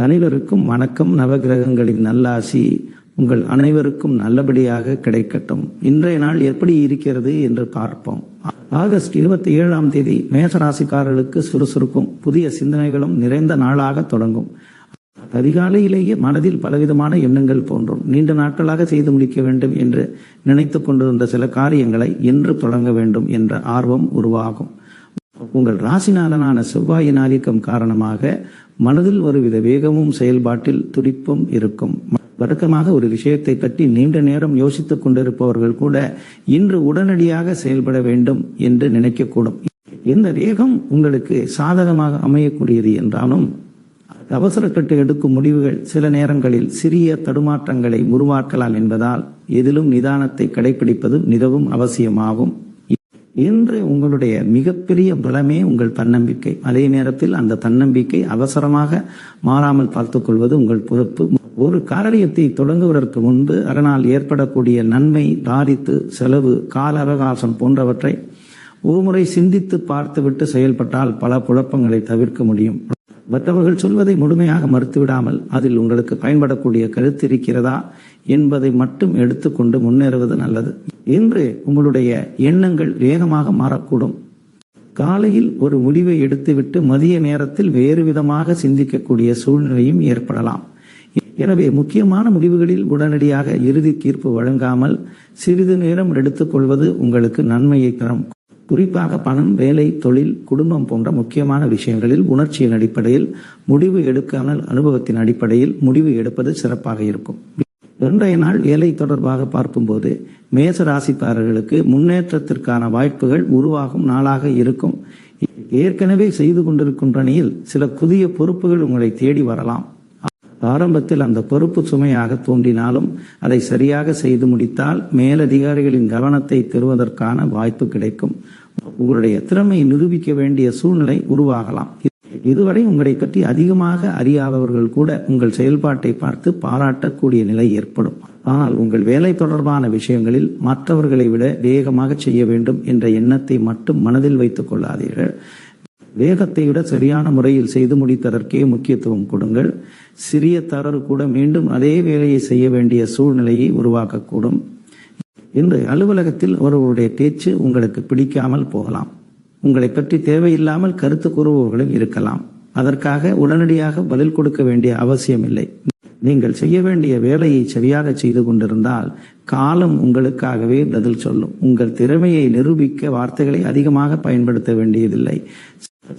அனைவருக்கும் வணக்கம். நவகிரகங்களின் நல்லாசி உங்கள் அனைவருக்கும் நல்லபடியாக கிடைக்கட்டும். இன்றைய நாள் எப்படி இருக்கிறது என்று பார்ப்போம். ஆகஸ்ட் 27ஆம் தேதி மேசராசிக்காரர்களுக்கு சுறுசுறுக்கும் புதிய சிந்தனைகளும் நிறைந்த நாளாக தொடங்கும். அதிகாலையிலேயே மனதில் பலவிதமான எண்ணங்கள் தோன்றும். நீண்ட நாட்களாக செய்து முடிக்க வேண்டும் என்று நினைத்து கொண்டிருந்த சில காரியங்களை இன்று தொடங்க வேண்டும் என்ற ஆர்வம் உருவாகும். உங்கள் ராசிநாதனான செவ்வாயின் ஆதிக்கம் காரணமாக மனதில் ஒருவித வேகமும் செயல்பாட்டில் துடிப்பும் இருக்கும். வழக்கமாக ஒரு விஷயத்தை பற்றி நீண்ட நேரம் யோசித்துக் கொண்டிருப்பவர்கள் கூட இன்று உடனடியாக செயல்பட வேண்டும் என்று நினைக்கக்கூடும். இந்த வேகம் உங்களுக்கு சாதகமாக அமையக்கூடியது என்றாலும் அவசரப்பட்டு எடுக்கும் முடிவுகள் சில நேரங்களில் சிறிய தடுமாற்றங்களை உருவாக்கலாம் என்பதால் எதிலும் நிதானத்தை கடைபிடிப்பது மிகவும் அவசியமாகும். இன்று உங்களுடைய மிகப்பெரிய பலமே உங்கள் தன்னம்பிக்கை. அதே நேரத்தில் அந்த தன்னம்பிக்கை அவசரமாக மாறாமல் பார்த்துக் கொள்வது உங்கள் பொறுப்பு. ஒரு காரியத்தை தொடங்குவதற்கு முன்பு அதனால் ஏற்படக்கூடிய நன்மை, பாதிப்பு, செலவு, கால அவகாசம் போன்றவற்றை ஒருமுறை சிந்தித்து பார்த்துவிட்டு செயல்பட்டால் பல குழப்பங்களை தவிர்க்க முடியும். மற்றவர்கள் சொல்வதை முழுமையாக மறுத்துவிடாமல் அதில் உங்களுக்கு பயன்படக்கூடிய கருத்து இருக்கிறதா என்பதை மட்டும் எடுத்துக்கொண்டு முன்னேறுவது நல்லது. இன்று உங்களுடைய எண்ணங்கள் வேகமாக மாறக்கூடும். காலையில் ஒரு முடிவை எடுத்துவிட்டு மதிய நேரத்தில் வேறு விதமாக சிந்திக்கக்கூடிய சூழ்நிலையும் ஏற்படலாம். எனவே முக்கியமான முடிவுகளில் உடனடியாக இறுதி தீர்ப்பு வழங்காமல் சிறிது நேரம் எடுத்துக்கொள்வது உங்களுக்கு நன்மையை தரும். குறிப்பாக பணம், வேலை, தொழில், குடும்பம் போன்ற முக்கியமான விஷயங்களில் உணர்ச்சியின் அடிப்படையில் முடிவு எடுக்காமல் அனுபவத்தின் அடிப்படையில் முடிவு எடுப்பது சிறப்பாக இருக்கும். இன்றைய நாள் வேலை தொடர்பாக பார்க்கும்போது மேச ராசிக்காரர்களுக்கு முன்னேற்றத்திற்கான வாய்ப்புகள் உருவாகும் நாளாக இருக்கும். ஏற்கனவே செய்து கொண்டிருக்கும் பணியில் சில புதிய பொறுப்புகள் உங்களை தேடி வரலாம். ஆரம்பத்தில் அந்த பொறுப்பு சுமையாக தோன்றினாலும் அதை சரியாக செய்து முடித்தால் மேலதிகாரிகளின் கவனத்தை பெறுவதற்கான வாய்ப்பு கிடைக்கும். உங்களுடைய திறமையை நிரூபிக்க வேண்டிய சூழ்நிலை உருவாகலாம். இதுவரை உங்களை பற்றி அதிகமாக அறியாதவர்கள் கூட உங்கள் செயல்பாட்டை பார்த்து பாராட்டக்கூடிய நிலை ஏற்படும். ஆனால் உங்கள் வேலை தொடர்பான விஷயங்களில் மற்றவர்களை விட வேகமாக செய்ய வேண்டும் என்ற எண்ணத்தை மட்டும் மனதில் வைத்துக் கொள்ளாதீர்கள். வேகத்தை விட சரியான முறையில் செய்து முடித்ததற்கே முக்கியத்துவம் கொடுங்கள். சிறிய தவறு கூட மீண்டும் அதே வேலையை செய்ய வேண்டிய சூழ்நிலையை உருவாக்கக்கூடும். இன்று அலுவலகத்தில் ஒருவருடைய பேச்சு உங்களுக்கு பிடிக்காமல் போகலாம். உங்களை பற்றி தேவையில்லாமல் கருத்து கூறுபவர்களும் இருக்கலாம். அதற்காக உடனடியாக பதில் கொடுக்க வேண்டிய அவசியம் இல்லை. நீங்கள் செய்ய வேண்டிய வேலையை சரியாக செய்து கொண்டிருந்தால் காலம் உங்களுக்காகவே பதில் சொல்லும். உங்கள் திறமையை நிரூபிக்க வார்த்தைகளை அதிகமாக பயன்படுத்த வேண்டியதில்லை.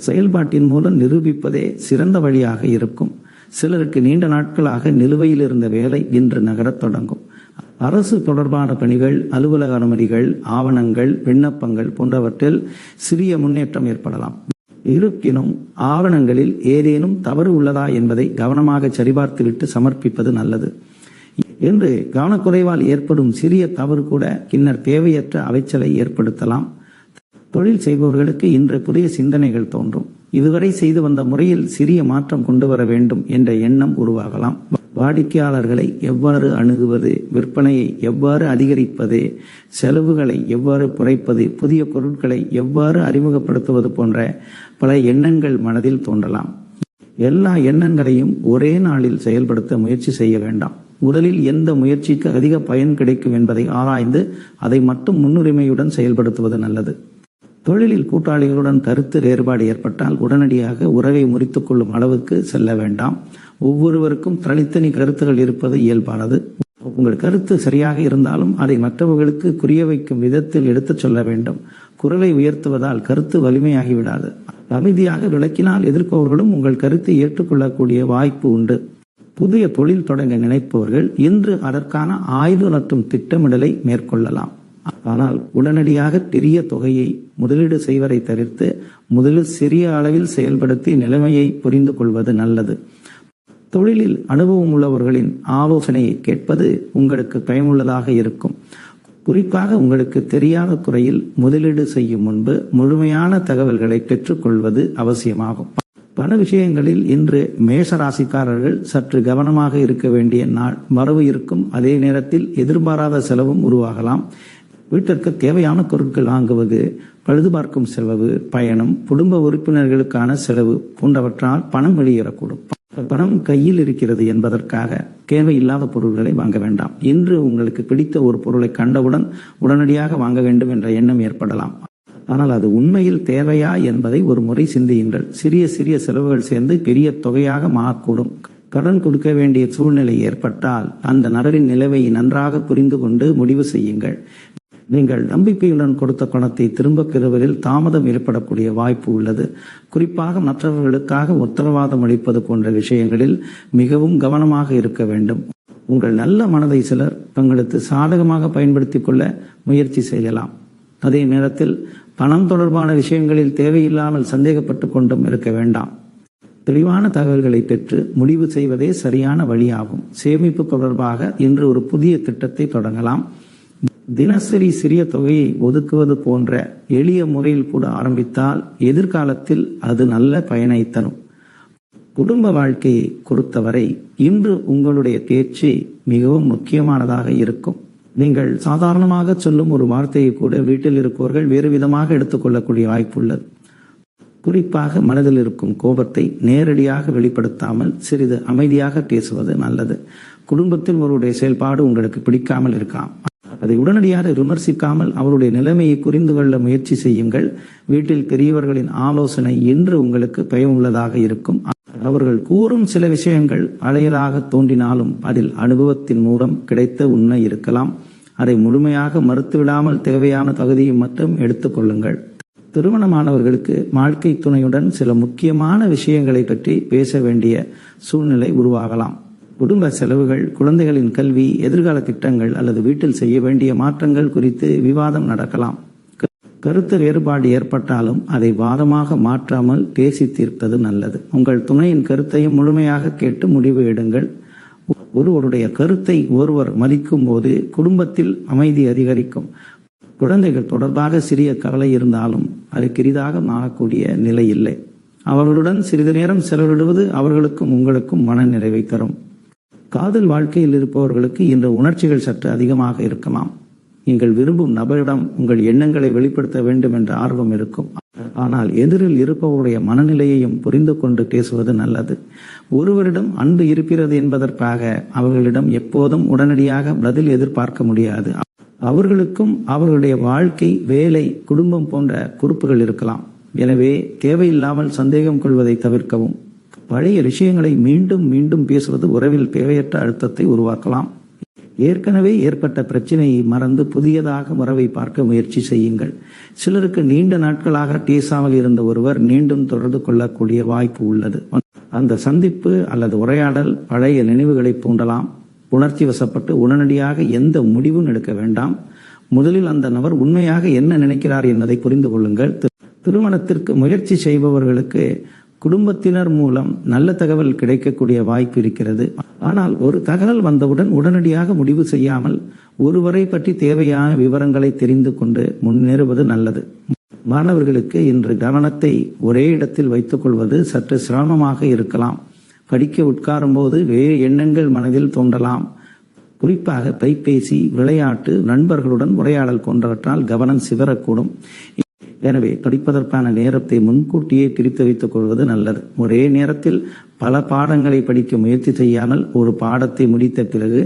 செயல்பாட்டின் மூலம் நிரூபிப்பதே சிறந்த வழியாக இருக்கும். சிலருக்கு நீண்ட நாட்களாக நிலுவையில் இருந்த வேலை இன்று நகரத் தொடங்கும். அரசு தொடர்பான பணிகள், அலுவலக அனுமதிகள், ஆவணங்கள், விண்ணப்பங்கள் போன்றவற்றில் சிறிய முன்னேற்றம் ஏற்படலாம். இருப்பினும் ஆவணங்களில் ஏதேனும் தவறு உள்ளதா என்பதை கவனமாக சரிபார்த்துவிட்டு சமர்ப்பிப்பது நல்லது. என்று கவனக்குறைவால் ஏற்படும் சிறிய தவறு கூட பின்னர் தேவையற்ற அலைச்சலை ஏற்படுத்தலாம். தொழில் செய்பவர்களுக்கு இன்று புதிய சிந்தனைகள் தோன்றும். இதுவரை செய்து வந்த முறையில் சிறிய மாற்றம் கொண்டு வர வேண்டும் என்ற எண்ணம் உருவாகலாம். வாடிக்கையாளர்களை எவ்வாறு அணுகுவது, விற்பனையை எவ்வாறு அதிகரிப்பது, செலவுகளை எவ்வாறு குறைப்பது, புதிய பொருட்களை எவ்வாறு அறிமுகப்படுத்துவது போன்ற பல எண்ணங்கள் மனதில் தோன்றலாம். எல்லா எண்ணங்களையும் ஒரே நாளில் செயல்படுத்த முயற்சி செய்ய வேண்டாம். முதலில் எந்த முயற்சிக்கு அதிக பயன் கிடைக்கும் என்பதை ஆராய்ந்து அதை மட்டும் முன்னுரிமையுடன் செயல்படுத்துவது நல்லது. தொழிலில் கூட்டாளிகளுடன் கருத்து வேறுபாடு ஏற்பட்டால் உடனடியாக உறவை முறித்துக் கொள்ளும் அளவுக்கு செல்ல வேண்டாம். ஒவ்வொருவருக்கும் தனித்தனி கருத்துகள் இருப்பது இயல்பானது. உங்கள் கருத்து சரியாக இருந்தாலும் அதை மற்றவர்களுக்கு புரிய வைக்கும் விதத்தில் எடுத்துச் சொல்ல வேண்டும். குரலை உயர்த்துவதால் கருத்து வலிமையாகிவிடாது. அமைதியாக விளக்கினால் எதிர்ப்பவர்களும் உங்கள் கருத்தை ஏற்றுக்கொள்ளக்கூடிய வாய்ப்பு உண்டு. புதிய தொழில் தொடங்க நினைப்பவர்கள் இன்று அதற்கான ஆய்வு மற்றும் திட்டமிடலை மேற்கொள்ளலாம். ஆனால் உடனடியாக பெரிய தொகையை முதலீடு செய்வதை தவிர்த்து முதலில் சிறிய அளவில் செயல்படுத்தி நிலைமையை புரிந்து கொள்வது நல்லது. தொழிலில் அனுபவம் உள்ளவர்களின் ஆலோசனையை கேட்பது உங்களுக்கு பயனுள்ளதாக இருக்கும். குறிப்பாக உங்களுக்கு தெரியாத துறையில் முதலீடு செய்யும் முன்பு முழுமையான தகவல்களை பெற்றுக்கொள்வது அவசியமாகும். பல விஷயங்களில் இன்று மேஷராசிக்காரர்கள் சற்று கவனமாக இருக்க வேண்டிய நாள். வரவு இருக்கும், அதே நேரத்தில் எதிர்பாராத செலவும் உருவாகலாம். வீட்டிற்கு தேவையான பொருட்கள் வாங்குவது, பழுது பார்க்கும் செலவு, பயணம், குடும்ப உறுப்பினர்களுக்கான செலவு போன்றவற்றால் பணம் வெளியேறக்கூடும். பணம் கையில் இருக்கிறது என்பதற்காக தேவையில்லாத பொருட்களை வாங்க வேண்டாம். இன்று உங்களுக்கு பிடித்த ஒரு பொருளை கண்டவுடன் உடனடியாக வாங்க வேண்டும் என்ற எண்ணம் ஏற்படலாம். ஆனால் அது உண்மையில் தேவையா என்பதை ஒரு முறை சிந்தியுங்கள். சிறிய சிறிய செலவுகள் சேர்ந்து பெரிய தொகையாக மாறக்கூடும். கடன் கொடுக்க வேண்டிய சூழ்நிலை ஏற்பட்டால் அந்த நபரின் நிலையை நன்றாக புரிந்து கொண்டு முடிவு செய்யுங்கள். நீங்கள் நம்பிக்கையுடன் கொடுத்த பணத்தை திரும்பப் பெறுவதில் தாமதம் ஏற்படக்கூடிய வாய்ப்பு உள்ளது. குறிப்பாக மற்றவர்களுக்காக உத்தரவாதம் அளிப்பது போன்ற விஷயங்களில் மிகவும் கவனமாக இருக்க வேண்டும். உங்கள் நல்ல மனதை சிலர் தங்களுக்கு சாதகமாக பயன்படுத்திக் கொள்ள முயற்சி செய்யலாம். அதே நேரத்தில் பணம் தொடர்பான விஷயங்களில் தேவையில்லாமல் சந்தேகப்பட்டு கொண்டும் இருக்க வேண்டாம். தெளிவான தகவல்களை பெற்று முடிவு செய்வதே சரியான வழியாகும். சேமிப்பு தொடர்பாக இன்று ஒரு புதிய திட்டத்தை தொடங்கலாம். தினசரி சிறிய தொகையை ஒதுக்குவது போன்ற எளிய முறையில் கூட ஆரம்பித்தால் எதிர்காலத்தில் அது நல்ல பயனை தரும். குடும்ப வாழ்க்கையை பொறுத்தவரை இன்று உங்களுடைய பேச்சு மிகவும் முக்கியமானதாக இருக்கும். நீங்கள் சாதாரணமாக சொல்லும் ஒரு வார்த்தையை கூட வீட்டில் இருப்பவர்கள் வேறு விதமாக எடுத்துக்கொள்ளக்கூடிய வாய்ப்பு உள்ளது. குறிப்பாக மனதில் இருக்கும் கோபத்தை நேரடியாக வெளிப்படுத்தாமல் சிறிது அமைதியாக பேசுவது நல்லது. குடும்பத்தில் ஒருவருடைய செயல்பாடு உங்களுக்கு பிடிக்காமல் இருக்கலாம். அதை உடனடியாக விமர்சிக்காமல் அவருடைய நிலைமையை புரிந்து கொள்ள முயற்சி செய்யுங்கள். வீட்டில் பெரியவர்களின் ஆலோசனை இன்று உங்களுக்கு பயனுள்ளதாக இருக்கும். அவர்கள் கூறும் சில விஷயங்கள் அலையலாக தோன்றினாலும் அதில் அனுபவத்தின் மூலம் கிடைத்த உண்மை இருக்கலாம். அதை முழுமையாக மறுத்துவிடாமல் தேவையான தகுதியை மட்டும் எடுத்துக்கொள்ளுங்கள். திருமணமானவர்களுக்கு வாழ்க்கை துணையுடன் சில முக்கியமான விஷயங்களை பற்றி பேச வேண்டிய சூழ்நிலை உருவாகலாம். குடும்ப செலவுகள், குழந்தைகளின் கல்வி, எதிர்கால திட்டங்கள் அல்லது வீட்டில் செய்ய வேண்டிய மாற்றங்கள் குறித்து விவாதம் நடக்கலாம். கருத்து வேறுபாடு ஏற்பட்டாலும் அதை வாதமாக மாற்றாமல் பேசி தீர்ப்பது நல்லது. உங்கள் துணையின் கருத்தையும் முழுமையாக கேட்டு முடிவு எடுங்கள். ஒருவருடைய கருத்தை ஒருவர் மதிக்கும் போது குடும்பத்தில் அமைதி அதிகரிக்கும். குழந்தைகள் தொடர்பாக சிறிய கவலை இருந்தாலும் அது பெரிதாக மாறக்கூடிய நிலை இல்லை. அவர்களுடன் சிறிது நேரம் செலவிடுவது அவர்களுக்கும் உங்களுக்கும் மன நிறைவை தரும். காதல் வாழ்க்கையில் இருப்பவர்களுக்கு இந்த உணர்ச்சிகள் சற்று அதிகமாக இருக்கலாம். நீங்கள் விரும்பும் நபரிடம் உங்கள் எண்ணங்களை வெளிப்படுத்த வேண்டும் என்ற ஆர்வம் இருக்கும். ஆனால் எதிரில் இருப்பவருடைய மனநிலையையும் புரிந்து கொண்டு பேசுவது நல்லது. ஒருவரிடம் அன்பு இருக்கிறது என்பதற்காக அவர்களிடம் எப்போதும் உடனடியாக பதில் எதிர்பார்க்க முடியாது. அவர்களுக்கும் அவர்களுடைய வாழ்க்கை, வேலை, குடும்பம் போன்ற பொறுப்புகள் இருக்கலாம். எனவே தேவையில்லாமல் சந்தேகம் கொள்வதை தவிர்க்கவும். பழைய விஷயங்களை மீண்டும் மீண்டும் பேசுவது உறவில் தேவையற்ற அழுத்தத்தை உருவாக்கலாம். ஏற்கனவே ஏற்பட்ட பிரச்சனையை மறந்து புதியதாக உறவை பார்க்க முயற்சி செய்யுங்கள். சிலருக்கு நீண்ட நாட்களாக பேசாமல் இருந்த ஒருவர் மீண்டும் தொடர்பு கொள்ளக்கூடிய வாய்ப்பு உள்ளது. அந்த சந்திப்பு அல்லது உரையாடல் பழைய நினைவுகளை தூண்டலாம். உணர்ச்சி வசப்பட்டு உடனடியாக எந்த முடிவும் எடுக்க வேண்டாம். முதலில் அந்த நபர் உண்மையாக என்ன நினைக்கிறார் என்பதை புரிந்து கொள்ளுங்கள். திருமணத்திற்கு முயற்சி செய்பவர்களுக்கு குடும்பத்தினர் மூலம் நல்ல தகவல் கிடைக்கக்கூடிய வாய்ப்பு இருக்கிறது. ஆனால் ஒரு தகவல் வந்தவுடன் உடனடியாக முடிவு செய்யாமல் ஒருவரை பற்றி தேவையான விவரங்களை தெரிந்து கொண்டு முன்னேறுவது நல்லது. மாணவர்களுக்கு இன்று கவனத்தை ஒரே இடத்தில் வைத்துக் கொள்வது சற்று சிரமமாக இருக்கலாம். படிக்க உட்காரும் போது வேறு எண்ணங்கள் மனதில் தோன்றலாம். குறிப்பாக கைபேசி, விளையாட்டு, நண்பர்களுடன் உரையாடல் போன்றவற்றால் கவனம் சிதறக்கூடும். எனவே படிப்பதற்கான நேரத்தை முன்கூட்டியே பிரித்து வைத்துக் கொள்வது நல்லது. ஒரே நேரத்தில் பல பாடங்களை படிக்க முயற்சி செய்யாமல் ஒரு பாடத்தை முடித்த பிறகு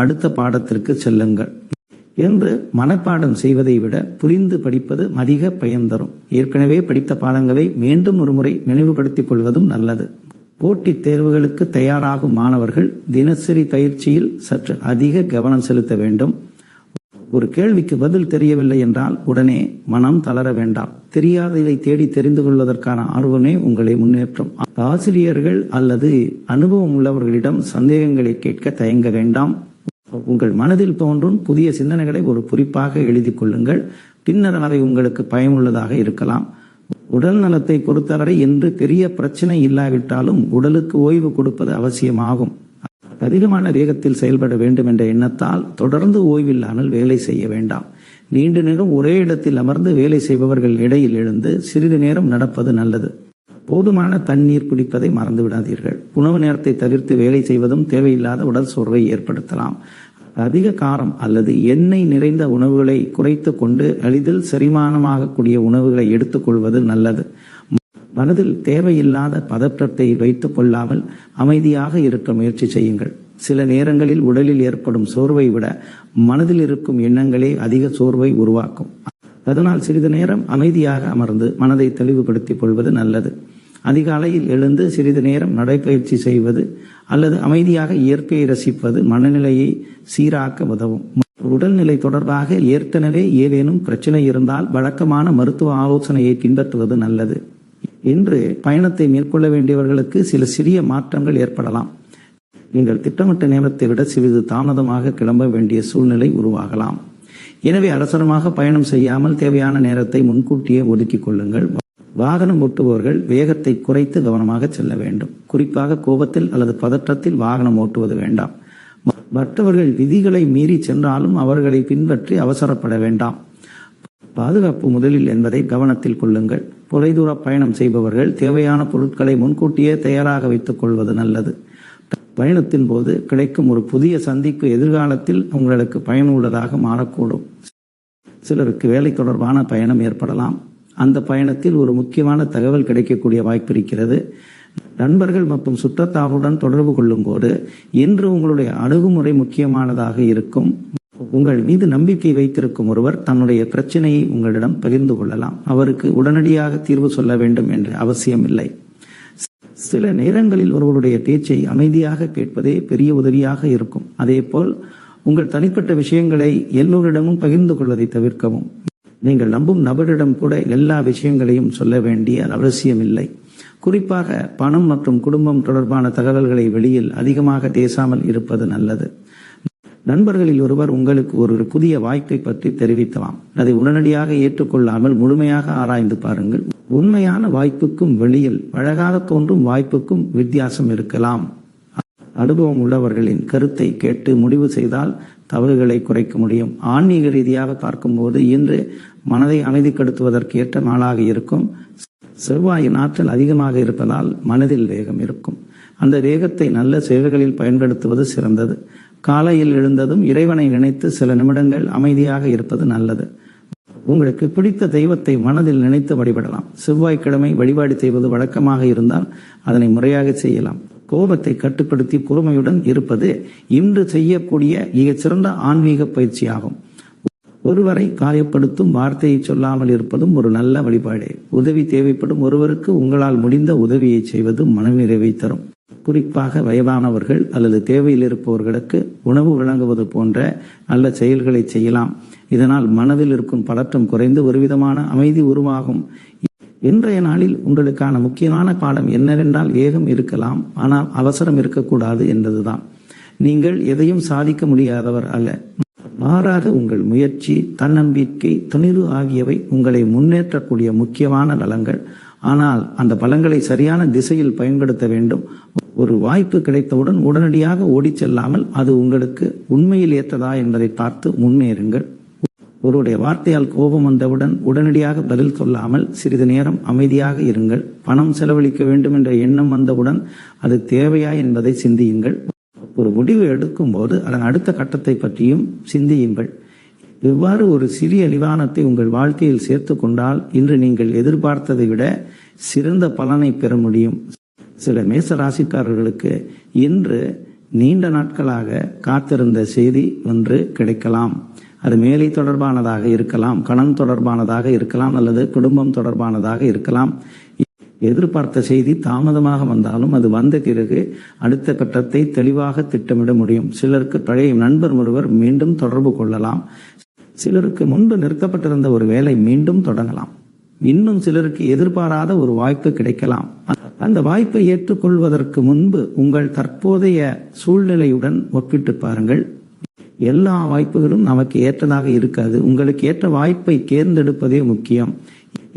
அடுத்த பாடத்திற்கு செல்லுங்கள். என்று மனப்பாடம் செய்வதை விட புரிந்து படிப்பது அதிக பயன் தரும். ஏற்கனவே படித்த பாடங்களை மீண்டும் ஒரு முறை நினைவுபடுத்திக் கொள்வதும் நல்லது. போட்டித் தேர்வுகளுக்கு தயாராகும் மாணவர்கள் தினசரி பயிற்சியில் சற்று அதிக கவனம் செலுத்த வேண்டும். ஒரு கேள்விக்கு பதில் தெரியவில்லை என்றால் உடனே மனம் தளர வேண்டாம். தெரியாததை தேடி தெரிந்து கொள்வதற்கான ஆர்வமே உங்களை முன்னேற்றும். ஆசிரியர்கள் அல்லது அனுபவம் உள்ளவர்களிடம் சந்தேகங்களை கேட்க தயங்க வேண்டாம். உங்கள் மனதில் தோன்றும் புதிய சிந்தனைகளை ஒரு குறிப்பாக எழுதி கொள்ளுங்கள். பின்னர் அவை உங்களுக்கு பயனுள்ளதாக இருக்கலாம். உடல் நலத்தை பொறுத்தவரை இன்று பெரிய பிரச்சனை இல்லாவிட்டாலும் உடலுக்கு ஓய்வு கொடுப்பது அவசியமாகும். அதிகமான வேகத்தில் செயல்பட வேண்டும் என்ற எண்ணத்தால் தொடர்ந்து ஓய்வில்லாமல் வேலை செய்ய வேண்டாம். நீண்ட நேரம் ஒரே இடத்தில் அமர்ந்து வேலை செய்பவர்கள் இடையில் எழுந்து சிறிது நேரம் நடப்பது நல்லது. போதுமான தண்ணீர் குடிப்பதை மறந்து விடாதீர்கள். உணவு நேரத்தை தவிர்த்து வேலை செய்வதும் தேவையில்லாத உடல் சோர்வை ஏற்படுத்தலாம். அதிக காரம் அல்லது எண்ணெய் நிறைந்த உணவுகளை குறைத்து கொண்டு எளிதில் செரிமானமாகக்கூடிய உணவுகளை எடுத்துக்கொள்வது நல்லது. மனதில் தேவையில்லாத பதற்றத்தை வைத்துக் கொள்ளாமல் அமைதியாக இருக்க முயற்சி செய்யுங்கள். சில நேரங்களில் உடலில் ஏற்படும் சோர்வை விட மனதில் இருக்கும் எண்ணங்களே அதிக சோர்வை உருவாக்கும். அதனால் சிறிது நேரம் அமைதியாக அமர்ந்து மனதை தெளிவுபடுத்திக் கொள்வது நல்லது. அதிகாலையில் எழுந்து சிறிது நேரம் நடைப்பயிற்சி செய்வது அல்லது அமைதியாக இயற்கையை ரசிப்பது மனநிலையை சீராக்க உதவும். உடல்நிலை தொடர்பாக ஏற்கனவே ஏதேனும் பிரச்சனை இருந்தால் வழக்கமான மருத்துவ ஆலோசனையை பின்பற்றுவது நல்லது. இன்று பயணத்தை மேற்கொள்ள வேண்டியவர்களுக்கு சில சிறிய மாற்றங்கள் ஏற்படலாம். நீங்கள் திட்டமிட்ட நேரத்தை விட சிறிது தாமதமாக கிளம்ப வேண்டிய சூழ்நிலை உருவாகலாம். எனவே அவசரமாக பயணம் செய்யாமல் தேவையான நேரத்தை முன்கூட்டியே ஒதுக்கிக் கொள்ளுங்கள். வாகனம் ஓட்டுபவர்கள் வேகத்தை குறைத்து கவனமாக செல்ல வேண்டும். குறிப்பாக கோபத்தில் அல்லது பதற்றத்தில் வாகனம் ஓட்டுவது வேண்டாம். மற்றவர்கள் விதிகளை மீறி சென்றாலும் அவர்களை பின்பற்றி அவசரப்பட வேண்டாம். பாதுகாப்பு முதலில் என்பதை கவனத்தில் கொள்ளுங்கள். தொலைதூர பயணம் செய்பவர்கள் தேவையான பொருட்களை முன்கூட்டியே தயாராக வைத்துக் கொள்வது நல்லது. பயணத்தின் போது கிடைக்கும் ஒரு புதிய சந்திப்பு எதிர்காலத்தில் உங்களுக்கு பயனுள்ளதாக மாறக்கூடும். சிலருக்கு வேலை தொடர்பான பயணம் ஏற்படலாம். அந்த பயணத்தில் ஒரு முக்கியமான தகவல் கிடைக்கக்கூடிய வாய்ப்பு இருக்கிறது. நண்பர்கள் மற்றும் சுற்றத்தாருடன் தொடர்பு கொள்ளும் போது இன்று உங்களுடைய அணுகுமுறை முக்கியமானதாக இருக்கும். உங்கள் மீது நம்பிக்கை வைத்திருக்கும் ஒருவர் தன்னுடைய பிரச்சனையை உங்களிடம் பகிர்ந்து கொள்ளலாம். அவருக்கு உடனடியாக தீர்வு சொல்ல வேண்டும் என்ற அவசியம் இல்லை. சில நேரங்களில் ஒருவருடைய பேச்சை அமைதியாக கேட்பதே பெரிய உதவியாக இருக்கும். அதேபோல் உங்கள் தனிப்பட்ட விஷயங்களை எல்லோரிடமும் பகிர்ந்து கொள்வதை தவிர்க்கவும். நீங்கள் நம்பும் நபரிடம் கூட எல்லா விஷயங்களையும் சொல்ல வேண்டிய அவசியமில்லை. குறிப்பாக பணம் மற்றும் குடும்பம் தொடர்பான தகவல்களை வெளியில் அதிகமாக பேசாமல் இருப்பது நல்லது. நண்பர்களில் ஒருவர் உங்களுக்கு ஒரு புதிய வாய்ப்பை பற்றி தெரிவிக்கலாம். அதை உடனடியாக ஏற்றுக்கொள்ளாமல் முழுமையாக ஆராய்ந்து பாருங்கள். உண்மையான வாய்ப்புக்கும் வெளியில் அழகாக தோன்றும் வாய்ப்புக்கும் வித்தியாசம் இருக்கலாம். அனுபவம் உள்ளவர்களின் கருத்தை கேட்டு முடிவு செய்தால் தவறுகளை குறைக்க முடியும். ஆன்மீக ரீதியாக பார்க்கும்போது இன்று மனதை அமைதிப்படுத்துவதற்கு ஏற்ற நாளாக இருக்கும். செவ்வாயின் ஆற்றல் அதிகமாக இருப்பதால் மனதில் வேகம் இருக்கும். அந்த வேகத்தை நல்ல செயல்களில் பயன்படுத்துவது சிறந்தது. காலையில் எழுந்ததும் இறைவனை நினைத்து சில நிமிடங்கள் அமைதியாக இருப்பது நல்லது. உங்களுக்கு பிடித்த தெய்வத்தை மனதில் நினைத்து வழிபடலாம். செவ்வாய்க்கிழமை வழிபாடு செய்வது வழக்கமாக இருந்தால் அதனை முறையாக செய்யலாம். கோபத்தை கட்டுப்படுத்தி பொறுமையுடன் இருப்பது இன்று செய்யக்கூடிய மிகச் சிறந்த ஆன்மீக பயிற்சியாகும். ஒருவரை காயப்படுத்தும் வார்த்தையை சொல்லாமல் இருப்பதும் ஒரு நல்ல வழிபாடு. உதவி தேவைப்படும் ஒருவருக்கு உங்களால் முடிந்த உதவியை செய்வது மனநிறைவை தரும். குறிப்பாக வயதானவர்கள் அல்லது தேவையில் இருப்பவர்களுக்கு உணவு வழங்குவது போன்ற நல்ல செயல்களை செய்யலாம். இதனால் மனதில் இருக்கும் பதற்றம் குறைந்து ஒருவிதமான அமைதி உருவாகும். இன்றைய நாளில் உங்களுக்கான முக்கியமான பாடம் என்னவென்றால் வேகம் இருக்கலாம், ஆனால் அவசரம் இருக்கக்கூடாது என்பதுதான். நீங்கள் எதையும் சாதிக்க முடியாதவர் அல்ல. மாறாக உங்கள் முயற்சி, தன்னம்பிக்கை, துணிவு ஆகியவை உங்களை முன்னேற்றக்கூடிய முக்கியமான நலங்கள். ஆனால் அந்த பலங்களை சரியான திசையில் பயன்படுத்த வேண்டும். ஒரு வாய்ப்பு கிடைத்தவுடன் உடனடியாக ஓடிச் செல்லாமல் அது உங்களுக்கு உண்மையில் ஏற்றதா என்பதை பார்த்து முன்னேறுங்கள். ஒருவருடைய வார்த்தையால் கோபம் வந்தவுடன் உடனடியாக பதில் சொல்லாமல் சிறிது நேரம் அமைதியாக இருங்கள். பணம் செலவழிக்க வேண்டும் என்ற எண்ணம் வந்தவுடன் அது தேவையா என்பதை சிந்தியுங்கள். ஒரு முடிவு எடுக்கும் போது அதன் அடுத்த கட்டத்தை பற்றியும் சிந்தியுங்கள். இவ்வாறு ஒரு சிறிய நிவாரணத்தை உங்கள் வாழ்க்கையில் சேர்த்து கொண்டால் இன்று நீங்கள் எதிர்பார்த்ததை விட சிறந்த பலனை பெற முடியும். சில மேச ராசிக்காரர்களுக்கு இன்று நீண்ட நாட்களாக காத்திருந்த செய்தி ஒன்று கிடைக்கலாம். அது மேலை தொடர்பானதாக இருக்கலாம், கணம் தொடர்பானதாக இருக்கலாம், அல்லது குடும்பம் தொடர்பானதாக இருக்கலாம். எதிர்பார்த்த செய்தி தாமதமாக வந்தாலும் அது வந்த பிறகு அடுத்த கட்டத்தை தெளிவாக திட்டமிட முடியும். சிலருக்கு பழைய நண்பர் ஒருவர் மீண்டும் தொடர்பு கொள்ளலாம். சிலருக்கு முன்பு நிறுத்தப்பட்டிருந்த ஒரு வேலை மீண்டும் தொடங்கலாம். இன்னும் சிலருக்கு எதிர்பாராத ஒரு வாய்ப்பு கிடைக்கலாம். அந்த வாய்ப்பை ஏற்றுக்கொள்வதற்கு முன்பு உங்கள் தற்போதைய சூழ்நிலையுடன் ஒப்பிட்டு பாருங்கள். எல்லா வாய்ப்புகளும் நமக்கு ஏற்றதாக இருக்காது. உங்களுக்கு ஏற்ற வாய்ப்பை தேர்ந்தெடுப்பதே முக்கியம்.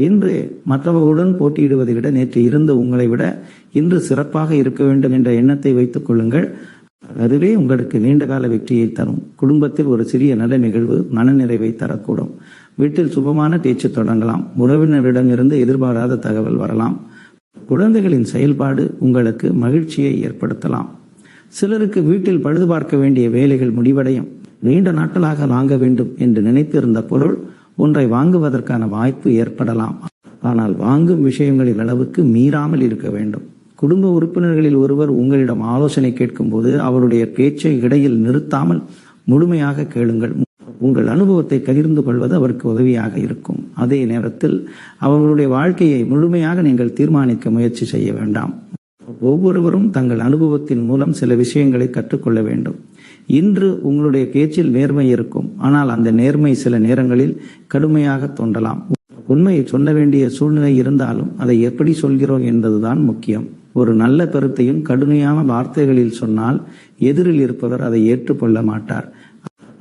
இன்று மற்றவர்களுடன் போட்டியிடுவதை விட நேற்று இருந்த உங்களை விட இன்று சிறப்பாக இருக்க வேண்டும் என்ற எண்ணத்தை வைத்துக் கொள்ளுங்கள். அதுவே உங்களுக்கு நீண்டகால வெற்றியை தரும். குடும்பத்தில் ஒரு சிறிய நல்ல நிகழ்வு மனநிறைவை தரக்கூடும். வீட்டில் சுபமான பேச்சு தொடங்கலாம். உறவினரிடமிருந்து எதிர்பாராத தகவல் வரலாம். குழந்தைகளின் செயல்பாடு உங்களுக்கு மகிழ்ச்சியை ஏற்படுத்தலாம். சிலருக்கு வீட்டில் பழுது பார்க்க வேண்டிய வேலைகள் முடிவடையும். நீண்ட நாட்களாக வாங்க வேண்டும் என்று நினைத்திருந்த பொருள் ஒன்றை வாங்குவதற்கான வாய்ப்பு ஏற்படலாம். ஆனால் வாங்கும் விஷயங்களின் அளவுக்கு மீறாமல் இருக்க வேண்டும். குடும்ப உறுப்பினர்களில் ஒருவர் உங்களிடம் ஆலோசனை கேட்கும் போது அவருடைய பேச்சை இடையில் நிறுத்தாமல் முழுமையாக கேளுங்கள். உங்கள் அனுபவத்தை பகிர்ந்து கொள்வது அவருக்கு உதவியாக இருக்கும். அதே நேரத்தில் அவர்களுடைய வாழ்க்கையை முழுமையாக நீங்கள் தீர்மானிக்க முயற்சி செய்ய வேண்டாம். ஒவ்வொருவரும் தங்கள் அனுபவத்தின் மூலம் சில விஷயங்களை கற்றுக்கொள்ள வேண்டும். இன்று உங்களுடைய பேச்சில் நேர்மை இருக்கும், ஆனால் அந்த நேர்மை சில நேரங்களில் கடுமையாக தோன்றலாம். உண்மையை சொல்ல வேண்டிய சூழ்நிலை இருந்தாலும் அதை எப்படி சொல்கிறோம் என்பதுதான் முக்கியம். ஒரு நல்ல கருத்தையும் கடுமையான வார்த்தைகளில் சொன்னால் எதிரில் இருப்பவர் அதை ஏற்றுக்கொள்ள மாட்டார்.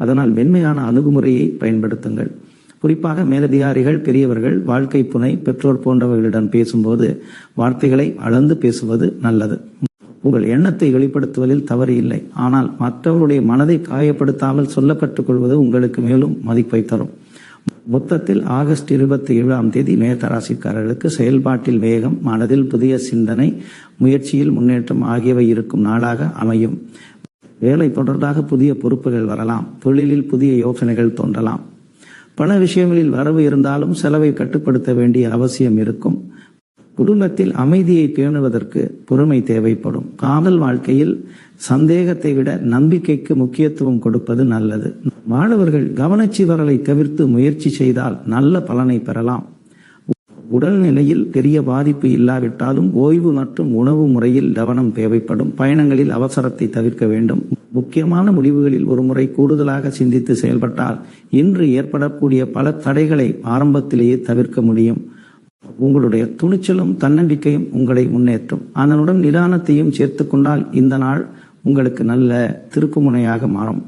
அதனால் மென்மையான அணுகுமுறையை பயன்படுத்துங்கள். குறிப்பாக மேலதிகாரிகள், பெரியவர்கள், வாழ்க்கை துணை, பெற்றோர் போன்றவர்களிடம் பேசும்போது வார்த்தைகளை அளந்து பேசுவது நல்லது. உங்கள் எண்ணத்தை வெளிப்படுத்துவதில் தவறு இல்லை, ஆனால் மற்றவருடைய மனதை காயப்படுத்தாமல் சொல்ல கற்றுக்கொள்வது உங்களுக்கு மேலும் மதிப்பை தரும். மொத்தத்தில் ஆகஸ்ட் 27 மேஷராசிக்காரர்களுக்கு செயல்பாட்டில் வேகம், மனதில் புதிய சிந்தனை, முயற்சியில் முன்னேற்றம் ஆகியவை இருக்கும் நாளாக அமையும். வேலை தொடர்பாக புதிய பொறுப்புகள் வரலாம். தொழிலில் புதிய யோசனைகள் தோன்றலாம். பண விஷயங்களில் வரவு இருந்தாலும் செலவை கட்டுப்படுத்த வேண்டிய அவசியம் இருக்கும். குடும்பத்தில் அமைதியை பேணுவதற்கு பொறுமை தேவைப்படும். காதல் வாழ்க்கையில் சந்தேகத்தை விட நம்பிக்கைக்கு முக்கியத்துவம் கொடுப்பது நல்லது. மாணவர்கள் கவனச்சிதறலை தவிர்த்து முயற்சி செய்தால் நல்ல பலனை பெறலாம். உடல்நிலையில் பெரிய பாதிப்பு இல்லாவிட்டாலும் ஓய்வு மற்றும் உணவு முறையில் கவனம் தேவைப்படும். பயணங்களில் அவசரத்தை தவிர்க்க வேண்டும். முக்கியமான முடிவுகளில் ஒரு முறை கூடுதலாக சிந்தித்து செயல்பட்டால் இன்று ஏற்படக்கூடிய பல தடைகளை ஆரம்பத்திலேயே தவிர்க்க முடியும். உங்களுடைய துணிச்சலும் தன்னம்பிக்கையும் உங்களை முன்னேற்றும். அதனுடன் நிதானத்தையும் சேர்த்து கொண்டால் இந்த நாள் உங்களுக்கு நல்ல திருப்புமுனையாக மாறும்.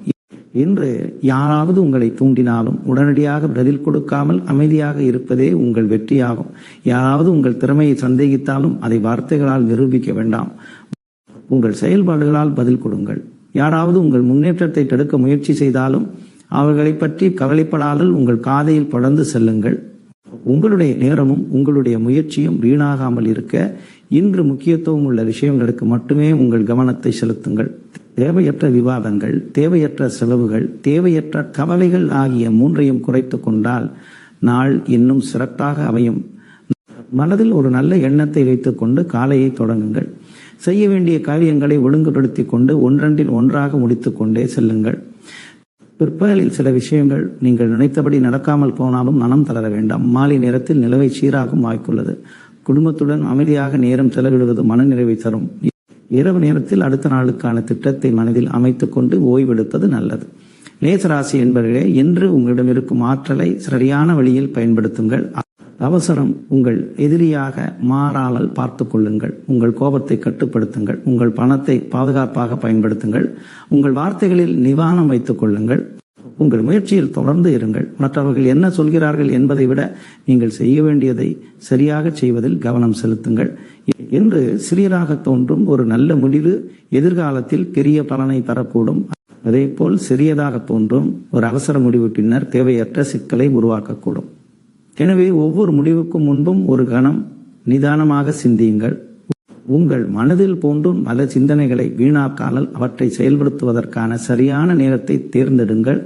இன்று யாராவது உங்களை தூண்டினாலும் உடனடியாக பதில் கொடுக்காமல் அமைதியாக இருப்பதே உங்கள் வெற்றியாகும். யாராவது உங்கள் திறமையை சந்தேகித்தாலும் அதை வார்த்தைகளால் நிரூபிக்க வேண்டாம், உங்கள் செயல்பாடுகளால் பதில் கொடுங்கள். யாராவது உங்கள் முன்னேற்றத்தை தடுக்க முயற்சி செய்தாலும் அவர்களை பற்றி கவலைப்படாமல் உங்கள் காதையில் படர்ந்து செல்லுங்கள். உங்களுடைய நேரமும் உங்களுடைய முயற்சியும் வீணாகாமல் இருக்க இன்று முக்கியத்துவம் உள்ள விஷயங்களுக்கு மட்டுமே உங்கள் கவனத்தை செலுத்துங்கள். தேவையற்ற விவாதங்கள், தேவையற்ற செலவுகள், தேவையற்ற கவலைகள் ஆகிய மூன்றையும் குறைத்து கொண்டால் நாள் இன்னும் சிறப்பாக அமையும். மனதில் ஒரு நல்ல எண்ணத்தை வைத்துக் கொண்டு காலையை தொடங்குங்கள். செய்ய வேண்டிய காரியங்களை ஒழுங்குபடுத்தி கொண்டு ஒன்றன்றில் ஒன்றாக முடித்துக் கொண்டே செல்லுங்கள். பிற்பகலில் சில விஷயங்கள் நீங்கள் நினைத்தபடி நடக்காமல் போனாலும் மனம் தளர வேண்டாம். மாலை நேரத்தில் நிலவை சீராகும் வாய்ப்புள்ளது. குடும்பத்துடன் அமைதியாக நேரம் செலவிடுவது மனநிறைவை தரும். இரவு நேரத்தில் அடுத்த நாளுக்கான திட்டத்தை மனதில் அமைத்துக் கொண்டு ஓய்வெடுப்பது நல்லது. மேஷராசி என்பவர்களே, இன்று உங்களிடம் இருக்கும் ஆற்றலை சரியான வழியில் பயன்படுத்துங்கள். அவசரம் உங்கள் எதிரியாக மாறாமல் பார்த்து கொள்ளுங்கள். உங்கள் கோபத்தை கட்டுப்படுத்துங்கள். உங்கள் பணத்தை பாதுகாப்பாக பயன்படுத்துங்கள். உங்கள் வார்த்தைகளில் நிதானம் வைத்துக் கொள்ளுங்கள். உங்கள் முயற்சியில் தொடர்ந்து இருங்கள். மற்றவர்கள் என்ன சொல்கிறார்கள் என்பதை விட நீங்கள் செய்ய வேண்டியதை சரியாக செய்வதில் கவனம் செலுத்துங்கள். என்று சிறியராக தோன்றும் ஒரு நல்ல முடிவு எதிர்காலத்தில் பெரிய பலனை தரக்கூடும். அதேபோல் சிறியதாக தோன்றும் ஒரு அவசர முடிவு பின்னர் தேவையற்ற சிக்கலை உருவாக்கக்கூடும். எனவே ஒவ்வொரு முடிவுக்கும் முன்பும் ஒரு கணம் நிதானமாக சிந்தியுங்கள். உங்கள் மனதில் தோன்றும் பல சிந்தனைகளை வீணாக்காமல் அவற்றை செயல்படுத்துவதற்கான சரியான நேரத்தை தேர்ந்தெடுங்கள்.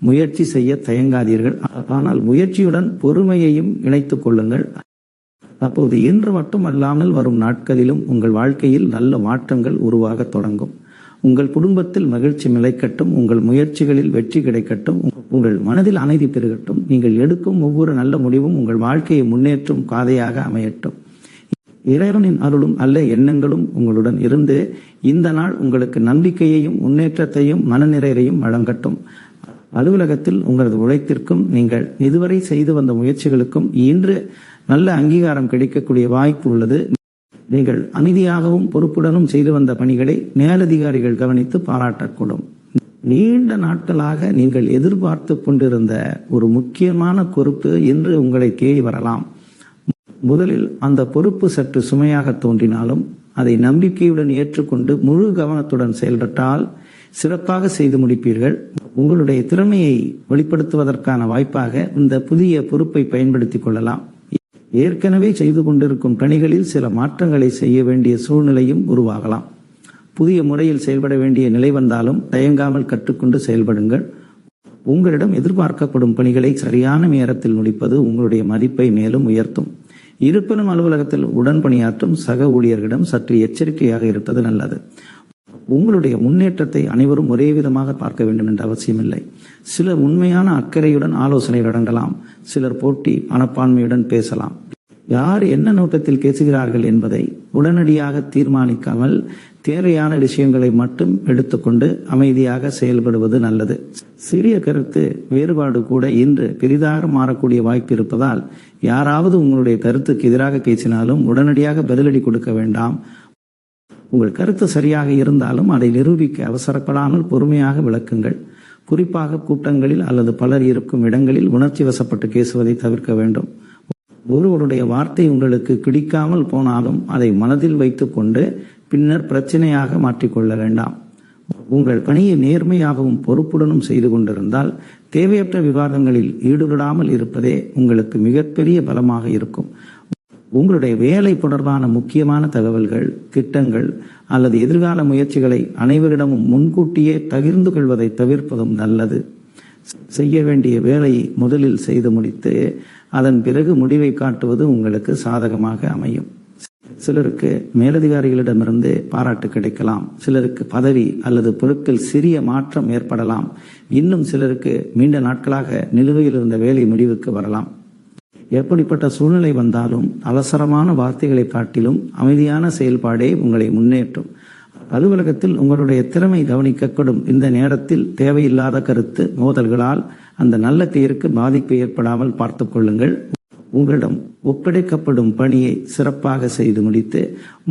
முயற்சி செய்ய தயங்காதீர்கள். ஆனால் முயற்சியுடன் பொறுமையையும் இணைத்துக் கொள்ளுங்கள். அப்போது இன்று மட்டுமல்லாமல் வரும் நாட்களிலும் உங்கள் வாழ்க்கையில் நல்ல மாற்றங்கள் உருவாக தொடங்கும். உங்கள் குடும்பத்தில் மகிழ்ச்சி நிலைக்கட்டும். உங்கள் முயற்சிகளில் வெற்றி கிடைக்கட்டும். உங்கள் மனதில் அமைதி பெருகட்டும். நீங்கள் எடுக்கும் ஒவ்வொரு நல்ல முடிவும் உங்கள் வாழ்க்கையை முன்னேற்றும் பாதையாக அமையட்டும். இறைவனின் அருளும் நல்ல எண்ணங்களும் உங்களுடன் இருந்து இந்த நாள் உங்களுக்கு நம்பிக்கையையும் முன்னேற்றத்தையும் மனநிறைவையும் வழங்கட்டும். அலுவலகத்தில் உங்களது உழைப்பிற்கும் நீங்கள் இதுவரை செய்து வந்த முயற்சிகளுக்கும் இன்று நல்ல அங்கீகாரம் கிடைக்கக்கூடிய வாய்ப்பு உள்ளது. நீங்கள் அமைதியாகவும் பொறுப்புடனும் செய்து வந்த பணிகளை மேலதிகாரிகள் கவனித்து பாராட்டக்கூடும். நீண்ட நாட்களாக நீங்கள் எதிர்பார்த்து கொண்டிருந்த ஒரு முக்கியமான பொறுப்பு இன்று உங்களை தேடி வரலாம். முதலில் அந்த பொறுப்பு சற்று சுமையாக தோன்றினாலும் அதை நம்பிக்கையுடன் ஏற்றுக்கொண்டு முழு கவனத்துடன் செயல்பட்டால் சிறப்பாக செய்து முடிப்பீர்கள். உங்களுடைய திறமையை வெளிப்படுத்துவதற்கான வாய்ப்பாக இந்த புதிய பொறுப்பை பயன்படுத்திக் கொள்ளலாம். ஏற்கனவே செய்து கொண்டிருக்கும் பணிகளில் சில மாற்றங்களை செய்ய வேண்டிய சூழ்நிலையும் உருவாகலாம். புதிய முறையில் செயல்பட வேண்டிய நிலை வந்தாலும் தயங்காமல் கற்றுக்கொண்டு செயல்படுங்கள். உங்களிடம் எதிர்பார்க்கப்படும் பணிகளை சரியான நேரத்தில் முடிப்பது உங்களுடைய மதிப்பை மேலும் உயர்த்தும். இருப்பினும் அலுவலகத்தில் உடன் பணியாற்றும் சக ஊழியர்களிடம் சற்று எச்சரிக்கையாக இருப்பது நல்லது. உங்களுடைய முன்னேற்றத்தை அனைவரும் ஒரே விதமாக பார்க்க வேண்டும் என்ற அவசியமில்லை. சிலர் உண்மையான அக்கறையுடன் ஆலோசனை வழங்கலாம், சிலர் போட்டி மனப்பான்மையுடன் பேசலாம். யார் என்ன நோக்கத்தில் பேசுகிறார்கள் என்பதை உடனடியாக தீர்மானிக்காமல் தேவையான விஷயங்களை மட்டும் எடுத்துக்கொண்டு அமைதியாக செயல்படுவது நல்லது. சிறிய கருத்து வேறுபாடு கூட இன்று பெரிதாக மாறக்கூடிய வாய்ப்பு இருப்பதால் யாராவது உங்களுடைய கருத்துக்கு எதிராக பேசினாலும் உடனடியாக பதிலடி கொடுக்க வேண்டாம். உங்கள் கருத்து சரியாக இருந்தாலும் அதை நிரூபிக்க அவசரப்படாமல் பொறுமையாக விளக்குங்கள். குறிப்பாக கூட்டங்களில் அல்லது பலர் இருக்கும் இடங்களில் உணர்ச்சி வசப்பட்டு பேசுவதை தவிர்க்க வேண்டும். ஒருவருடைய வார்த்தை உங்களுக்கு பிடிக்காமல் போனாலும் அதை மனதில் வைத்துக் கொண்டு பின்னர் பிரச்சனையாக மாற்றிக்கொள்ள வேண்டாம். உங்கள் பணியை நேர்மையாகவும் பொறுப்புடனும் செய்து கொண்டிருந்தால் தேவையற்ற விவாதங்களில் ஈடுபடாமல் இருப்பதே உங்களுக்கு மிகப்பெரிய பலமாக இருக்கும். உங்களுடைய வேலை தொடர்பான முக்கியமான தகவல்கள், திட்டங்கள் அல்லது எதிர்கால முயற்சிகளை அனைவரிடமும் முன்கூட்டியே பகிர்ந்து கொள்வதை தவிர்ப்பதும் நல்லது. செய்ய வேண்டிய வேலையை முதலில் செய்து முடித்து அதன் பிறகு முடிவை காட்டுவது உங்களுக்கு சாதகமாக அமையும். சிலருக்கு மேலதிகாரிகளிடமிருந்து பாராட்டு கிடைக்கலாம், சிலருக்கு பதவி அல்லது பொறுப்பில் சிறிய மாற்றம் ஏற்படலாம், இன்னும் சிலருக்கு நீண்ட நாட்களாக நிலுவையில் இருந்த வேலை முடிவுக்கு வரலாம். எப்படிப்பட்ட சூழ்நிலை வந்தாலும் அவசரமான வார்த்தைகளை காட்டிலும் அமைதியான செயல்பாடே உங்களை முன்னேற்றும். அலுவலகத்தில் உங்களுடைய திறமை கவனிக்கப்படும் இந்த நேரத்தில் தேவையில்லாத கருத்து மோதல்களால் அந்த நல்ல பெயருக்கு பாதிப்பு ஏற்படாமல் பார்த்துக் கொள்ளுங்கள். உங்களிடம் ஒப்படைக்கப்படும் பணியை சிறப்பாக செய்து முடித்து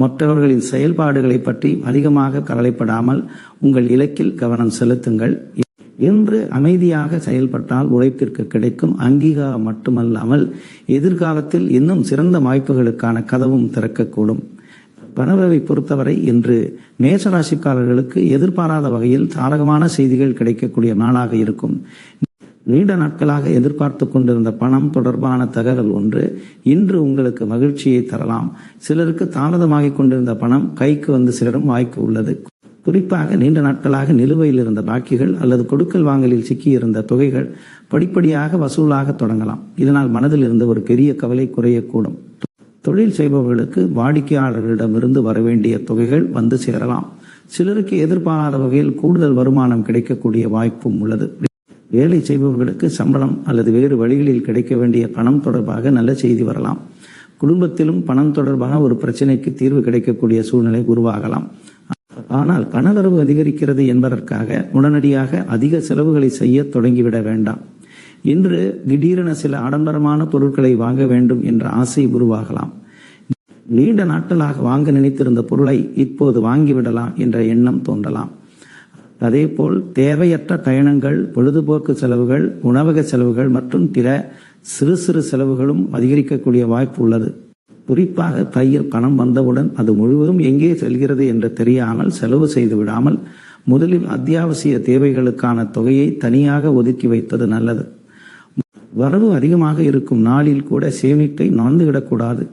மற்றவர்களின் செயல்பாடுகளை பற்றி அதிகமாக கவலைப்படாமல் உங்கள் இலக்கில் கவனம் செலுத்துங்கள். என்று அமைதியாக செயல்பட்டால் உழைப்பிற்கு கிடைக்கும் அங்கீகாரம் மட்டுமல்லாமல் எதிர்காலத்தில் இன்னும் சிறந்த வாய்ப்புகளுக்கான கதவும் திறக்கக்கூடும். பணவரவை பொறுத்தவரை இன்று மேஷராசிக்காரர்களுக்கு எதிர்பாராத வகையில் சாதகமான செய்திகள் கிடைக்கக்கூடிய நாளாக இருக்கும். நீண்ட நாட்களாக எதிர்பார்த்து கொண்டிருந்த பணம் தொடர்பான தகவல் ஒன்று இன்று உங்களுக்கு மகிழ்ச்சியை தரலாம். சிலருக்கு தாமதமாகிக் கொண்டிருந்த பணம் கைக்கு வந்து சேரும் வாய்ப்பு உள்ளது. குறிப்பாக நீண்ட நாட்களாக நிலுவையில் இருந்த பாக்கிகள் அல்லது கொடுக்கல் வாங்கலில் சிக்கியிருந்த தொகைகள் படிப்படியாக வசூலாக தொடங்கலாம். இதனால் மனதில் இருந்த ஒரு பெரிய கவலை குறையக்கூடும். தொழில் செய்பவர்களுக்கு வாடிக்கையாளர்களிடமிருந்து வரவேண்டிய தொகைகள் வந்து சேரலாம். சிலருக்கு எதிர்பாராத வகையில் கூடுதல் வருமானம் கிடைக்கக்கூடிய வாய்ப்பும் உள்ளது. வேலை செய்பவர்களுக்கு சம்பளம் அல்லது வேறு வழிகளில் கிடைக்க வேண்டிய பணம் தொடர்பாக நல்ல செய்தி வரலாம். குடும்பத்திலும் பணம் தொடர்பான ஒரு பிரச்சனைக்கு தீர்வு கிடைக்கக்கூடிய சூழ்நிலை உருவாகலாம். ஆனால் பணவரவு அதிகரிக்கிறது என்பதற்காக உடனடியாக அதிக செலவுகளை செய்ய தொடங்கிவிட வேண்டாம். இன்று திடீரென சில ஆடம்பரமான பொருட்களை வாங்க வேண்டும் என்ற ஆசை உருவாகலாம். நீண்ட நாட்களாக வாங்க நினைத்திருந்த பொருளை இப்போது வாங்கிவிடலாம் என்ற எண்ணம் தோன்றலாம். அதேபோல் தேவையற்ற பயணங்கள், பொழுதுபோக்கு செலவுகள், உணவக செலவுகள் மற்றும் பிற சிறு சிறு செலவுகளும் அதிகரிக்கக்கூடிய வாய்ப்பு உள்ளது. குறிப்பாக பையில் பணம் வந்தவுடன் அது முழுவதும் எங்கே செல்கிறது என்று தெரியாமல் செலவு செய்து விடாமல் முதலில் அத்தியாவசிய தேவைகளுக்கான தொகையை தனியாக ஒதுக்கி வைப்பது நல்லது. வரவு அதிகமாக இருக்கும் நாளில் கூட சேமிப்பை நான்ந்துவிடக்கூடாது.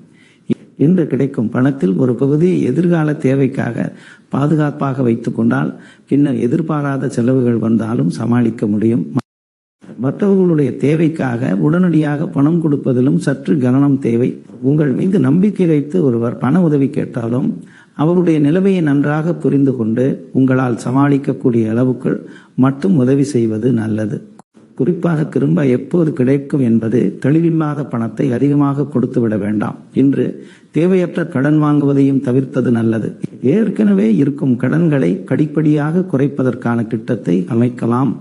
இன்று கிடைக்கும் பணத்தில் ஒரு பகுதியை எதிர்கால தேவைக்காக பாதுகாப்பாக வைத்துக் கொண்டால் பின்னர் எதிர்பாராத செலவுகள் வந்தாலும் சமாளிக்க முடியும். மற்றவர்களுடைய தேவைக்காக உடனடியாக பணம் கொடுப்பதிலும் சற்று கவனம் தேவை. உங்கள் மீது நம்பிக்கை வைத்து ஒருவர் பண உதவி கேட்டாலும் அவருடைய நிலைமையை நன்றாக புரிந்து கொண்டு உங்களால் சமாளிக்கக்கூடிய அளவுக்கு மட்டும் உதவி செய்வது நல்லது. குறிப்பாக திரும்ப எப்போது கிடைக்கும் என்பது தெளிவில்லாத பணத்தை அதிகமாக கொடுத்து விட வேண்டாம். இன்று தேவையற்ற கடன் வாங்குவதையும் தவிர்த்தது நல்லது. ஏற்கனவே இருக்கும் கடன்களை படிப்படியாக குறைப்பதற்கான திட்டத்தை அமைக்கலாம்.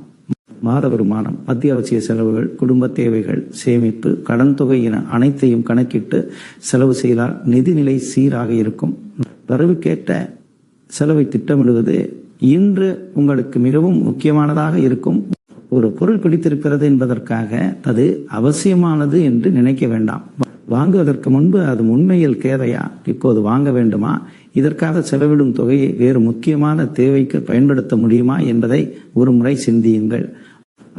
மாத வருமானம், அத்தியாவசிய செலவுகள், குடும்ப தேவைகள், சேமிப்பு, கடன் தொகை என அனைத்தையும் கணக்கிட்டு செலவு செய்தால் நிதிநிலை சீராக இருக்கும். வரவுக்கேற்ற செலவை திட்டமிடுவது இன்று உங்களுக்கு மிகவும் முக்கியமானதாக இருக்கும். ஒரு பொருள் பிடித்திருக்கிறது என்பதற்காக அது அவசியமானது என்று நினைக்க வேண்டாம். வாங்குவதற்கு முன்பு அது உண்மையில் தேவையா, இப்போது வாங்க வேண்டுமா, இதற்காக செலவிடும் தொகையை வேறு முக்கியமான தேவைக்கு பயன்படுத்த முடியுமா என்பதை ஒரு முறை சிந்தியுங்கள்.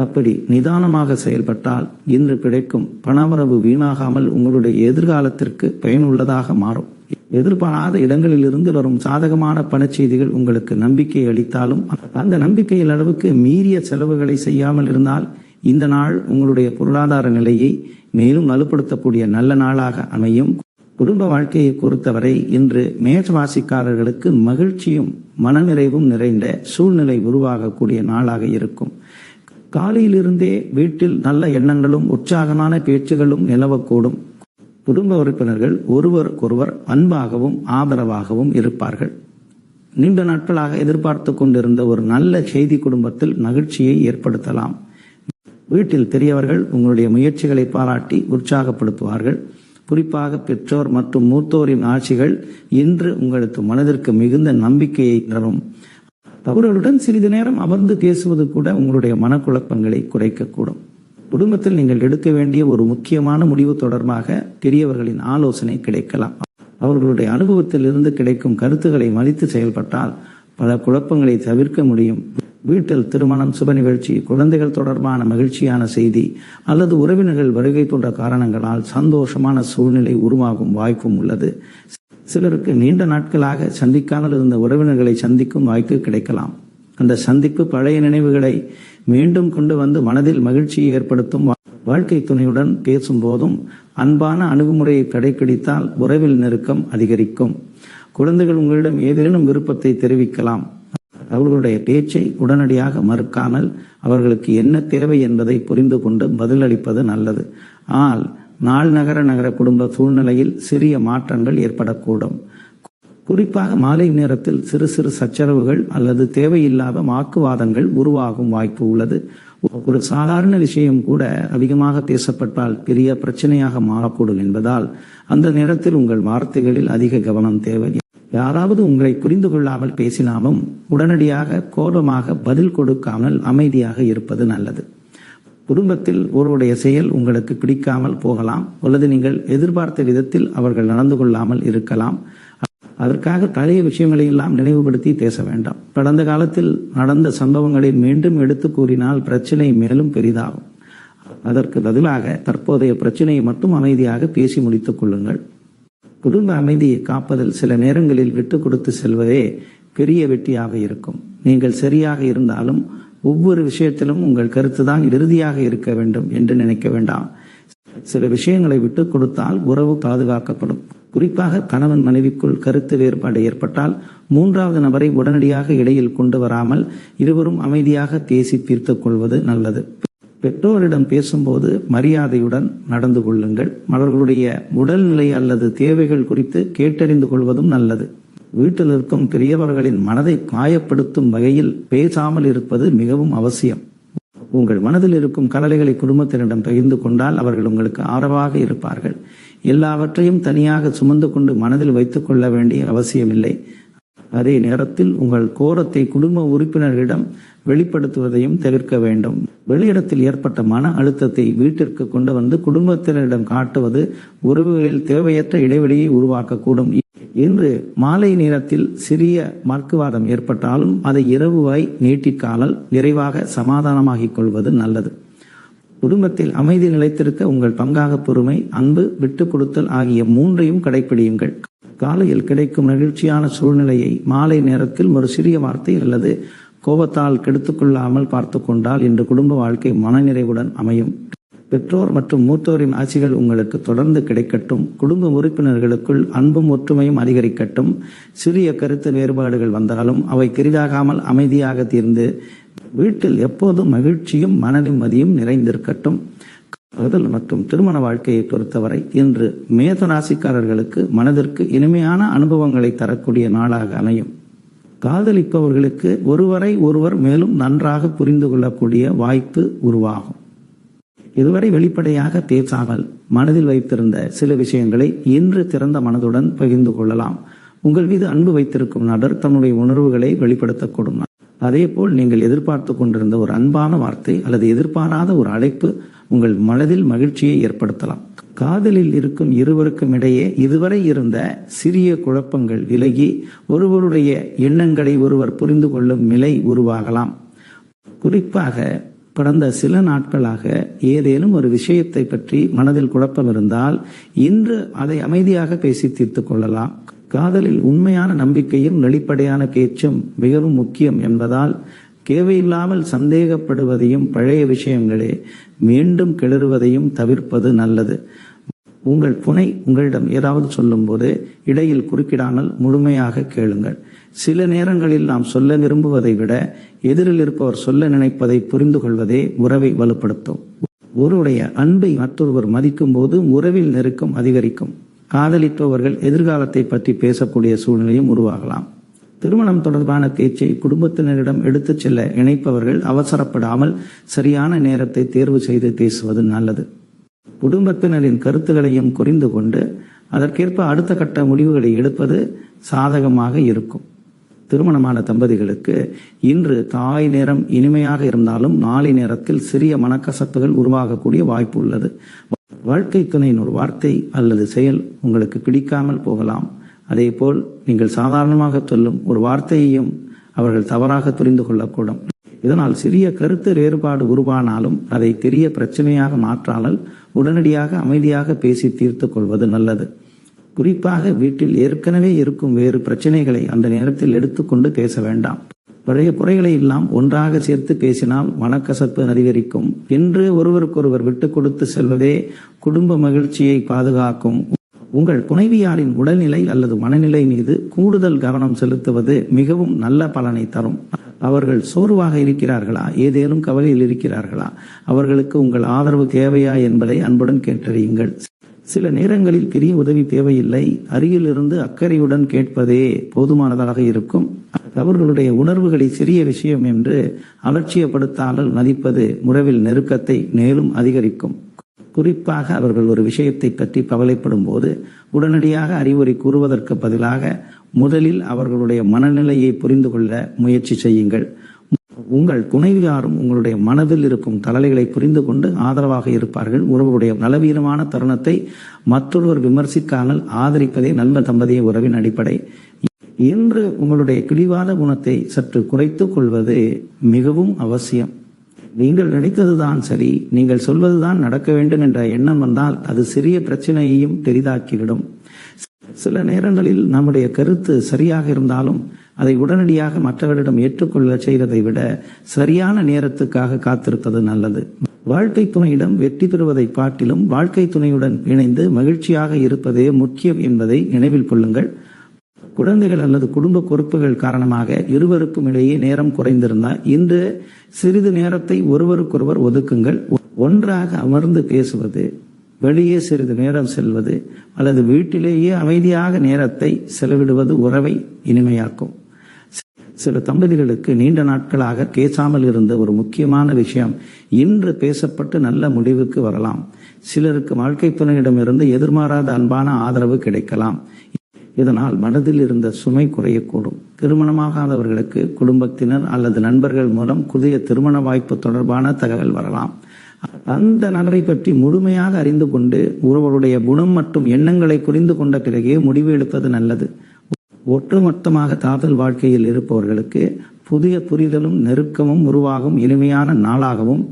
அப்படி நிதானமாக செயல்பட்டால் இன்று கிடைக்கும் பணவரவு வீணாகாமல் உங்களுடைய எதிர்காலத்திற்கு பயனுள்ளதாக மாறும். எதிர்பாராத இடங்களில் இருந்து வரும் சாதகமான பணச்செய்திகள் உங்களுக்கு நம்பிக்கை அளித்தாலும் அந்த நம்பிக்கையின் அளவுக்கு மீறிய செலவுகளை செய்யாமல் இருந்தால் இந்த நாள் உங்களுடைய பொருளாதார நிலையை மேலும் வலுப்படுத்தக்கூடிய நல்ல நாளாக அமையும். குடும்ப வாழ்க்கையை பொறுத்தவரை இன்று மேஷராசிக்காரர்களுக்கு மகிழ்ச்சியும் மனநிறைவும் நிறைந்த சூழ்நிலை உருவாகக்கூடிய நாளாக இருக்கும். காலையிலிருந்தே வீட்டில் நல்ல எண்ணங்களும் உற்சாகமான பேச்சுகளும் நிலவக்கூடும். குடும்ப உறுப்பினர்கள் ஒருவருக்கொருவர் அன்பாகவும் ஆதரவாகவும் இருப்பார்கள். நீண்ட நாட்களாக எதிர்பார்த்து கொண்டிருந்த ஒரு நல்ல செய்தி குடும்பத்தில் மகிழ்ச்சியை ஏற்படுத்தலாம். வீட்டில் பெரியவர்கள் உங்களுடைய முயற்சிகளை பாராட்டி உற்சாகப்படுத்துவார்கள். குறிப்பாக பெற்றோர் மற்றும் மூத்தோரின் ஆட்சிகள் இன்று உங்களுக்கு மனதிற்கு மிகுந்த நம்பிக்கையை தரும். அவர்களுடன் சிறிது நேரம் அமர்ந்து பேசுவது கூட உங்களுடைய மனக்குழப்பங்களை குறைக்கக்கூடும். குடும்பத்தில் நீங்கள் எடுக்க வேண்டிய ஒரு முக்கியமான முடிவு தொடர்பாக பெரியவர்களின் ஆலோசனை கிடைக்கலாம். அவர்களுடைய அனுபவத்தில் இருந்து கிடைக்கும் கருத்துக்களை மதித்து செயல்பட்டால் பல குழப்பங்களை தவிர்க்க முடியும். வீட்டில் திருமணம், சுப நிகழ்ச்சி, குழந்தைகள் தொடர்பான மகிழ்ச்சியான செய்தி அல்லது உறவினர்கள் வருகை போன்ற காரணங்களால் சந்தோஷமான சூழ்நிலை உருவாகும் வாய்ப்பும் உள்ளது. சிலருக்கு நீண்ட நாட்களாக சந்திக்காமல் இருந்த உறவினர்களை சந்திக்கும் வாய்ப்பு கிடைக்கலாம். அந்த சந்திப்பு பழைய நினைவுகளை மீண்டும் கொண்டு வந்து மனதில் மகிழ்ச்சியை ஏற்படுத்தும். வாழ்க்கை துணையுடன் பேசும் போதும் அன்பான அணுகுமுறையை கடைபிடித்தால் உறவில் நெருக்கம் அதிகரிக்கும். குழந்தைகள் உங்களிடம் ஏதேனும் விருப்பத்தை தெரிவிக்கலாம். அவர்களுடைய பேச்சை உடனடியாக மறுக்காமல் அவர்களுக்கு என்ன தேவை என்பதை புரிந்து கொண்டு பதிலளிப்பது நல்லது. ஆனால் நாள் நகர குடும்ப சூழ்நிலையில் சிறிய மாற்றங்கள் ஏற்படக்கூடும். குறிப்பாக மாலை நேரத்தில் சிறு சிறு சச்சரவுகள் அல்லது தேவையில்லாத வாக்குவாதங்கள் உருவாகும் வாய்ப்பு உள்ளது. ஒரு சாதாரண விஷயம் கூட அதிகமாக பேசப்பட்டால் பெரிய பிரச்சனையாக மாறக்கூடும் என்பதால் அந்த நேரத்தில் உங்கள் வார்த்தைகளில் அதிக கவனம் தேவை. யாராவது உங்களை புரிந்து கொள்ளாமல் பேசினாலும் உடனடியாக கோபமாக பதில் கொடுக்காமல் அமைதியாக இருப்பது நல்லது. குடும்பத்தில் ஒருவருடைய செயல் உங்களுக்கு பிடிக்காமல் போகலாம் அல்லது நீங்கள் எதிர்பார்த்த விதத்தில் அவர்கள் நடந்து கொள்ளாமல் இருக்கலாம். அதற்காக பழைய விஷயங்களை எல்லாம் நினைவுபடுத்தி பேச வேண்டாம். கடந்த காலத்தில் நடந்த சம்பவங்களை மீண்டும் எடுத்து கூறினால் பிரச்சனை மேலும் பெரிதாகும். அதற்கு பதிலாக தற்போதைய பிரச்சனையை மட்டும் அமைதியாக பேசி முடித்துக் கொள்ளுங்கள். குடும்ப அமைதியை காப்பதில் சில நேரங்களில் விட்டு கொடுத்து செல்வதே பெரிய வெற்றியாக இருக்கும். நீங்கள் சரியாக இருந்தாலும் ஒவ்வொரு விஷயத்திலும் உங்கள் கருத்துதான் இறுதியாக இருக்க வேண்டும் என்று நினைக்க வேண்டாம். சில விஷயங்களை விட்டு கொடுத்தால் உறவு பாதுகாக்கப்படும். குறிப்பாக கணவன் மனைவிக்குள் கருத்து வேறுபாடு ஏற்பட்டால் மூன்றாவது நபரை உடனடியாக இடையில் கொண்டு வராமல் இருவரும் அமைதியாக பேசி தீர்த்துக் கொள்வது நல்லது. பெற்றோரிடம் பேசும்போது மரியாதையுடன் நடந்து கொள்ளுங்கள். அவர்களுடைய உடல்நிலை அல்லது தேவைகள் குறித்து கேட்டறிந்து கொள்வதும் நல்லது. வீட்டில் இருக்கும் பெரியவர்களின் மனதை காயப்படுத்தும் வகையில் பேசாமல் இருப்பது மிகவும் அவசியம். உங்கள் மனதில் இருக்கும் கவலைகளை குடும்பத்தினரிடம் பகிர்ந்து கொண்டால் அவர்கள் உங்களுக்கு ஆதரவாக இருப்பார்கள். எல்லாவற்றையும் தனியாக சுமந்து கொண்டு மனதில் வைத்துக் கொள்ள வேண்டிய அவசியமில்லை. அதே நேரத்தில் உங்கள் கோரத்தை குடும்ப உறுப்பினர்களிடம் வெளிப்படுத்துவதையும் தவிர்க்க வேண்டும். வெளியிடத்தில் ஏற்பட்ட மன அழுத்தத்தை வீட்டிற்கு கொண்டு வந்து குடும்பத்தினரிடம் காட்டுவது உறவுகளில் தேவையற்ற இடைவெளியை உருவாக்கக்கூடும். இன்று மாலை நேரத்தில் சிறிய வாக்குவாதம் ஏற்பட்டாலும் அதை இரவுவாய் நீட்டிக்காமல் நிறைவாக சமாதானமாகிக் கொள்வது நல்லது. குடும்பத்தில் அமைதி நிலைத்திருக்க உங்கள் பங்காக பொறுமை, அன்பு, விட்டு கொடுத்தல் ஆகிய மூன்றையும் கடைபிடியுங்கள். காலையில் கிடைக்கும் நிகழ்ச்சியான சூழ்நிலையை மாலை நேரத்தில் ஒரு சிறிய வார்த்தை அல்லது கோபத்தால் கெடுத்துக் கொள்ளாமல் பார்த்து கொண்டால் இன்று குடும்ப வாழ்க்கை மனநிறைவுடன் அமையும். பெற்றோர் மற்றும் மூத்தோரின் ஆட்சிகள் உங்களுக்கு தொடர்ந்து கிடைக்கட்டும். குடும்ப உறுப்பினர்களுக்குள் அன்பும் ஒற்றுமையும் அதிகரிக்கட்டும். சிறிய கருத்து வேறுபாடுகள் வந்தாலும் அவை பெரிதாகாமல் அமைதியாக தீர்ந்து வீட்டில் எப்போதும் மகிழ்ச்சியும் மன நிம்மதியும் நிறைந்திருக்கட்டும். காதல் மற்றும் திருமண வாழ்க்கையை பொறுத்தவரை இன்று மேஷராசிக்காரர்களுக்கு மனதிற்கு இனிமையான அனுபவங்களை தரக்கூடிய நாளாக அமையும். காதலிப்பவர்களுக்கு ஒருவரை ஒருவர் மேலும் நன்றாக புரிந்து கொள்ளக்கூடிய வாய்ப்பு உருவாகும். இதுவரை வெளிப்படையாக பேசாமல் மனதில் வைத்திருந்த சில விஷயங்களை இன்று திறந்த மனதுடன் பகிர்ந்து கொள்ளலாம். உங்கள் மீது அன்பு வைத்திருக்கும் நபர் தன்னுடைய உணர்வுகளை வெளிப்படுத்தக்கூடும். அதே போல் நீங்கள் எதிர்பார்த்து கொண்டிருந்த ஒரு அன்பான வார்த்தை அல்லது எதிர்பாராத ஒரு அழைப்பு உங்கள் மனதில் மகிழ்ச்சியை ஏற்படுத்தலாம். காதலில் இருக்கும் இருவருக்கும் இடையே இதுவரை இருந்த சிறிய குழப்பங்கள் விலகி ஒருவருடைய எண்ணங்களை ஒருவர் புரிந்து கொள்ளும் நிலை உருவாகலாம். குறிப்பாக கடந்த சில நாட்களாக ஏதேனும் ஒரு விஷயத்தை பற்றி மனதில் குழப்பம் இருந்தால் இன்று அதை அமைதியாக பேசி தீர்த்துக் கொள்ளலாம். காதலில் உண்மையான நம்பிக்கையும் வெளிப்படையான பேச்சும் மிகவும் முக்கியம் என்பதால் தேவையில்லாமல் சந்தேகப்படுவதையும் பழைய விஷயங்களே மீண்டும் கிளறுவதையும் தவிர்ப்பது நல்லது. உங்கள் துணை உங்களிடம் ஏதாவது சொல்லும்போது இடையில் குறுக்கிடாமல் முழுமையாக கேளுங்கள். சில நேரங்களில் நாம் சொல்ல விரும்புவதை விட எதிரில் இருப்பவர் சொல்ல நினைப்பதை புரிந்து கொள்வதே உறவை வலுப்படுத்தும். ஒருவருடைய அன்பை மற்றொருவர் மதிக்கும் போது உறவில் நெருக்கம் அதிகரிக்கும். காதலிப்பவர்கள் எதிர்காலத்தை பற்றி பேசக்கூடிய சூழ்நிலையும் உருவாகலாம். திருமணம் தொடர்பான பேச்சை குடும்பத்தினரிடம் எடுத்துச் செல்ல இணைப்பவர்கள் அவசரப்படாமல் சரியான நேரத்தை தேர்வு செய்து பேசுவது நல்லது. குடும்பத்தினரின் கருத்துக்களையும் புரிந்து கொண்டு அதற்கேற்ப அடுத்த கட்ட முடிவுகளை எடுப்பது சாதகமாக இருக்கும். திருமணமான தம்பதிகளுக்கு இன்று தாய் நேரம் இனிமையாக இருந்தாலும் நாளை நேரத்தில் சிறிய மனக்கசப்புகள் உருவாகக்கூடிய வாய்ப்பு உள்ளது. வாழ்க்கை துணையின் ஒரு வார்த்தை அல்லது செயல் உங்களுக்கு பிடிக்காமல் போகலாம். அதேபோல் நீங்கள் சாதாரணமாக சொல்லும் ஒரு வார்த்தையையும் அவர்கள் தவறாக புரிந்து கொள்ளக்கூடும். இதனால் சிறிய கருத்து வேறுபாடு உருவானாலும் அதை பெரிய பிரச்சனையாக மாற்றாமல் உடனடியாக அமைதியாக பேசி தீர்த்து கொள்வது நல்லது. குறிப்பாக வீட்டில் ஏற்கனவே இருக்கும் வேறு பிரச்சனைகளை அந்த நேரத்தில் எடுத்துக்கொண்டு பேச வேண்டாம். பழைய குறைகளை எல்லாம் ஒன்றாக சேர்த்து பேசினால் மனக்கசப்பு அதிகரிக்கும். என்று ஒருவருக்கொருவர் விட்டு கொடுத்து செல்வதே குடும்ப மகிழ்ச்சியை பாதுகாக்கும். உங்கள் துணைவியாரின் உடல்நிலை அல்லது மனநிலை மீது கூடுதல் கவனம் செலுத்துவது மிகவும் நல்ல பலனை தரும். அவர்கள் சோர்வாக இருக்கிறார்களா, ஏதேனும் கவலையில் இருக்கிறார்களா, அவர்களுக்கு உங்கள் ஆதரவு தேவையா என்பதை அன்புடன் கேட்டறியுங்கள். சில நேரங்களில் பெரிய உதவி தேவையில்லை, அருகிலிருந்து அக்கறையுடன் கேட்பதே போதுமானதாக இருக்கும். அவர்களுடைய உணர்வுகளை சிறிய விஷயம் என்று அலட்சியப்படுத்தாமல் மதிப்பது உறவில் நெருக்கத்தை மேலும் அதிகரிக்கும். குறிப்பாக அவர்கள் ஒரு விஷயத்தை பற்றி கவலைப்படும் போது உடனடியாக அறிவுரை கூறுவதற்கு பதிலாக முதலில் அவர்களுடைய மனநிலையை புரிந்து கொள்ள முயற்சி செய்யுங்கள். உங்கள் துணைவியாரும் உங்களுடைய மனதில் இருக்கும் தளலைகளை புரிந்து கொண்டு ஆதரவாக இருப்பார்கள். உறவுடைய நலவீனமான தருணத்தை மற்றொருவர் விமர்சிக்காமல் ஆதரிப்பதே நல்ல தம்பதிய உறவின் அடிப்படை. இன்று உங்களுடைய பிடிவாத குணத்தை சற்று குறைத்துக் கொள்வது மிகவும் அவசியம். நீங்கள் நினைத்ததுதான் சரி, நீங்கள் சொல்வதுதான் நடக்க வேண்டும் என்ற எண்ணம் வந்தால் அது சிறிய பிரச்சனையையும் பெரிதாக்கிவிடும். சில நேரங்களில் நம்முடைய கருத்து சரியாக இருந்தாலும் அதை உடனடியாக மற்றவரிடம் ஏற்றுக்கொள்ள செய்வதை விட சரியான நேரத்துக்காக காத்திருப்பது நல்லது. வாழ்க்கை துணையிடம் வெற்றி பெறுவதை காட்டிலும் வாழ்க்கை துணையுடன் இணைந்து மகிழ்ச்சியாக இருப்பதே முக்கியம் என்பதை நினைவில் கொள்ளுங்கள். குழந்தைகள் அல்லது குடும்ப பொறுப்புகள் காரணமாக இருவருக்கும் இடையே நேரம் குறைந்திருந்தால் இன்று சிறிது நேரத்தை ஒருவருக்கொருவர் ஒதுக்குங்கள். ஒன்றாக அமர்ந்து பேசுவது, வெளியே சிறிது நேரம் செல்வது அல்லது வீட்டிலேயே அமைதியாக நேரத்தை செலவிடுவது உறவை இனிமையாக்கும். சில தம்பதிகளுக்கு நீண்ட நாட்களாக பேசாமல் இருந்த ஒரு முக்கியமான விஷயம் இன்று பேசப்பட்டு நல்ல முடிவுக்கு வரலாம். சிலருக்கு வாழ்க்கை துணையிடமிருந்து எதிர்பாராத அன்பான ஆதரவு கிடைக்கலாம். இதனால் மனதில் இருந்த சுமை குறையக்கூடும். திருமணமாகாதவர்களுக்கு குடும்பத்தினர் அல்லது நண்பர்கள் மூலம் புதிய திருமண வாய்ப்பு தொடர்பான தகவல் வரலாம். அந்த நபரை பற்றி முழுமையாக அறிந்து கொண்டு ஒருவருடைய குணம் மற்றும் எண்ணங்களை புரிந்து கொண்ட பிறகே முடிவு எடுப்பது நல்லது. ஒட்டுமொத்தமாக காதல் வாழ்க்கையில் இருப்பவர்களுக்கு புதிய புரிதலும் நெருக்கமும் உருவாகும் இனிமையான நாளாகவும்,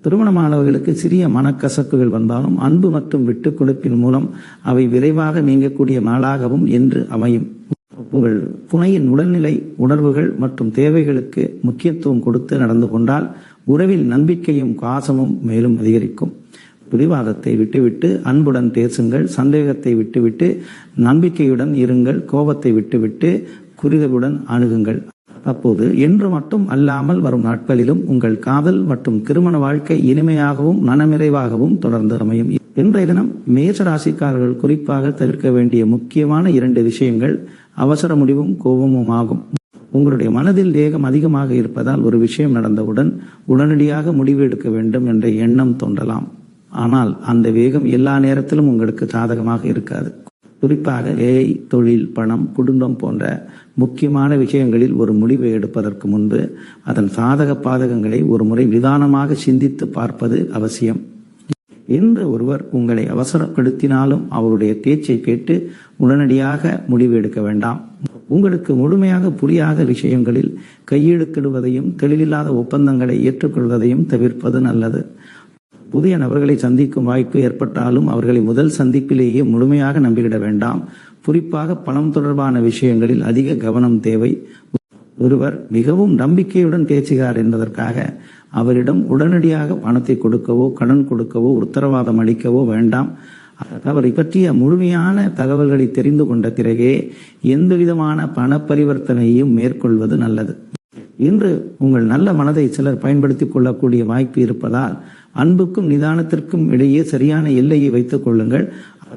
திருமணமானவர்களுக்கு சிறிய மனக்கசப்புகள் வந்தாலும் அன்பு மற்றும் விட்டுக் கொடுப்பின் மூலம் அவை விரைவாக நீங்கக்கூடிய நாளாகவும் என்று அமையும். உங்கள் துணையின் உடல்நிலை, உணர்வுகள் மற்றும் தேவைகளுக்கு முக்கியத்துவம் கொடுத்து நடந்து கொண்டால் உறவில் நம்பிக்கையும் பாசமும் மேலும் அதிகரிக்கும். பிடிவாதத்தை விட்டுவிட்டு அன்புடன் பேசுங்கள். சந்தேகத்தை விட்டுவிட்டு நம்பிக்கையுடன் இருங்கள். கோபத்தை விட்டுவிட்டு புரிதலுடன் அணுகுங்கள். அப்போது என்று மட்டும் அல்லாமல் வரும் நாட்களிலும் உங்கள் காதல் மற்றும் திருமண வாழ்க்கை இனிமையாகவும் மனநிறைவாகவும் தொடர்ந்து அமையும். இன்றைய தினம் மேஷ ராசிக்காரர்கள் குறிப்பாக தவிர்க்க வேண்டிய முக்கியமான 2 விஷயங்கள் அவசர முடிவும் கோபமும் ஆகும். உங்களுடைய மனதில் வேகம் அதிகமாக இருப்பதால் ஒரு விஷயம் நடந்தவுடன் உடனடியாக முடிவு எடுக்க வேண்டும் என்ற எண்ணம் தோன்றலாம். ஆனால் அந்த வேகம் எல்லா நேரத்திலும் உங்களுக்கு சாதகமாக இருக்காது. குறிப்பாக வேலை, தொழில், பணம், குடும்பம் போன்ற முக்கியமான விஷயங்களில் ஒரு முடிவை எடுப்பதற்கு முன்பு அதன் சாதக பாதகங்களை ஒரு முறை நிதானமாக சிந்தித்து பார்ப்பது அவசியம். என்று ஒருவர் உங்களை அவசரப்படுத்தினாலும் அவருடைய பேச்சை கேட்டு உடனடியாக முடிவு எடுக்க வேண்டாம். உங்களுக்கு முழுமையாக புரியாத விஷயங்களில் கையெழுத்திடுவதையும் தெளிவில்லாத ஒப்பந்தங்களை ஏற்றுக்கொள்வதையும் தவிர்ப்பது நல்லது. புதிய நபர்களை சந்திக்கும் வாய்ப்பு ஏற்பட்டாலும் அவர்களை முதல் சந்திப்பிலேயே முழுமையாக நம்பிவிட வேண்டாம். குறிப்பாக பணம் தொடர்பான விஷயங்களில் அதிக கவனம் தேவை. ஒருவர் மிகவும் நம்பிக்கையுடன் பேசுகிறார் என்பதற்காக அவரிடம் உடனடியாக பணத்தை கொடுக்கவோ கடன் கொடுக்கவோ உத்தரவாதம் அளிக்கவோ வேண்டாம். அவரை பற்றிய முழுமையான தகவல்களை தெரிந்து கொண்ட பிறகே எந்த விதமான பண பரிவர்த்தனையையும் மேற்கொள்வது நல்லது. இன்று உங்கள் நல்ல மனதை சிலர் பயன்படுத்திக் கொள்ளக்கூடிய வாய்ப்பு இருப்பதால் அன்புக்கும் நிதானத்திற்கும் இடையே சரியான எல்லையை வைத்துக் கொள்ளுங்கள்.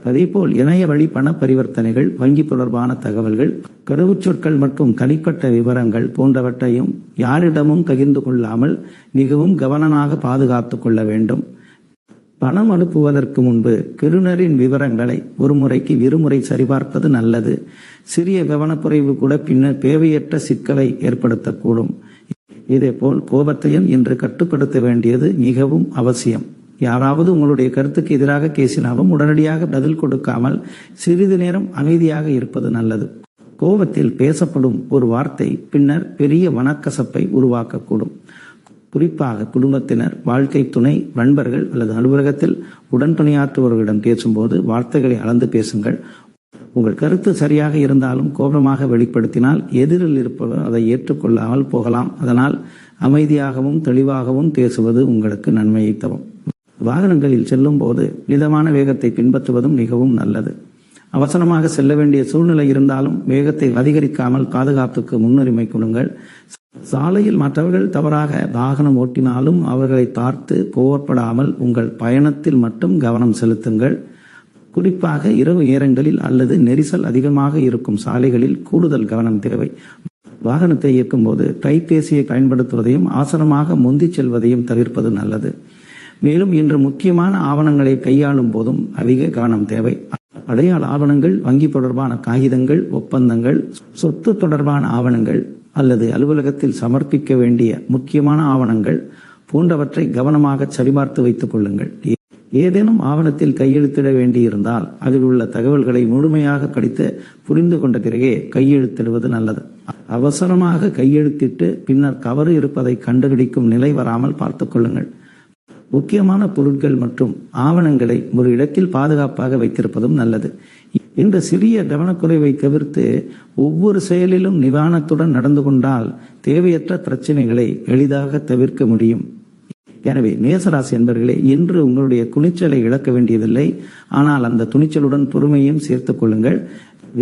அதேபோல் இணைய வழி பண பரிவர்த்தனைகள், வங்கி தொடர்பான தகவல்கள், கடவுச்சொற்கள் மற்றும் தனிப்பட்ட விவரங்கள் போன்றவற்றையும் யாரிடமும் பகிர்ந்து கொள்ளாமல் மிகவும் கவனமாக பாதுகாத்துக் கொள்ள வேண்டும். பணம் அனுப்புவதற்கு முன்பு பெறுநரின் விவரங்களை ஒரு முறைக்கு இருமுறை சரிபார்ப்பது நல்லது. சிறிய கவனக்குறைவு கூட பின்னர் தேவையற்ற சிக்கலை ஏற்படுத்தக்கூடும். இதேபோல் கோபத்தையும் இன்று கட்டுப்படுத்த வேண்டியது மிகவும் அவசியம். யாராவது உங்களுடைய கருத்துக்கு எதிராக பேசினாலும் உடனடியாக பதில் கொடுக்காமல் சிறிது நேரம் அமைதியாக இருப்பது நல்லது. கோபத்தில் பேசப்படும் ஒரு வார்த்தை பின்னர் பெரிய மனக்கசப்பை உருவாக்கக்கூடும். குறிப்பாக குடும்பத்தினர், வாழ்க்கை துணை, நண்பர்கள் அல்லது அலுவலகத்தில் உடன்பணியாற்றுபவர்களிடம் பேசும்போது வார்த்தைகளை அளந்து பேசுங்கள். உங்கள் கருத்து சரியாக இருந்தாலும் கோபமாக வெளிப்படுத்தினால் எதிரில் இருப்பவர் அதை ஏற்றுக்கொள்ளாமல் போகலாம். அதனால் அமைதியாகவும் தெளிவாகவும் பேசுவது உங்களுக்கு நன்மையை தரும். வாகனங்களில் செல்லும் போது மிதமான வேகத்தை பின்பற்றுவதும் மிகவும் நல்லது. அவசரமாக செல்ல வேண்டிய சூழ்நிலை இருந்தாலும் வேகத்தை அதிகரிக்காமல் பாதுகாப்புக்கு முன்னுரிமை கொடுங்கள். சாலையில் மற்றவர்கள் தவறாக வாகனம் ஓட்டினாலும் அவர்களை பார்த்து கோவப்படாமல் உங்கள் பயணத்தில் மட்டும் கவனம் செலுத்துங்கள். குறிப்பாக இரவு நேரங்களில் அல்லது நெரிசல் அதிகமாக இருக்கும் சாலைகளில் கூடுதல் கவனம் தேவை. வாகனத்தை இயக்கும் போது கைபேசியை பயன்படுத்துவதையும் அவசரமாக முந்தி செல்வதையும் தவிர்ப்பது நல்லது. மேலும் இன்று முக்கியமான ஆவணங்களை கையாளும் போதும் அதிக கவனம் தேவை. அடையாள ஆவணங்கள், வங்கி தொடர்பான காகிதங்கள், ஒப்பந்தங்கள், சொத்து தொடர்பான ஆவணங்கள் அல்லது அலுவலகத்தில் சமர்ப்பிக்க வேண்டிய முக்கியமான ஆவணங்கள் போன்றவற்றை கவனமாக சரிபார்த்து வைத்துக் கொள்ளுங்கள். ஏதேனும் ஆவணத்தில் கையெழுத்திட வேண்டியிருந்தால் அதில் உள்ள தகவல்களை முழுமையாக படித்து புரிந்து கொண்ட பிறகே கையெழுத்திடுவது நல்லது. அவசரமாக கையெழுத்திட்டு பின்னர் தவறு இருப்பதை கண்டுபிடிக்கும் நிலை வராமல் பார்த்துக் கொள்ளுங்கள். முக்கியமான பொருட்கள் மற்றும் ஆவணங்களை ஒரு இடத்தில் பாதுகாப்பாக வைத்திருப்பதும் நல்லது. இந்த சிறிய கவனக்குறைவை தவிர்த்து ஒவ்வொரு செயலிலும் நிதானத்துடன் நடந்து கொண்டால் தேவையற்ற பிரச்சனைகளை எளிதாக தவிர்க்க முடியும். எனவே மேசராசி என்பவர்களே, இன்று உங்களுடைய துணிச்சலை இழக்க வேண்டியதில்லை. ஆனால் அந்த துணிச்சலுடன் பொறுமையும் சேர்த்துக் கொள்ளுங்கள்.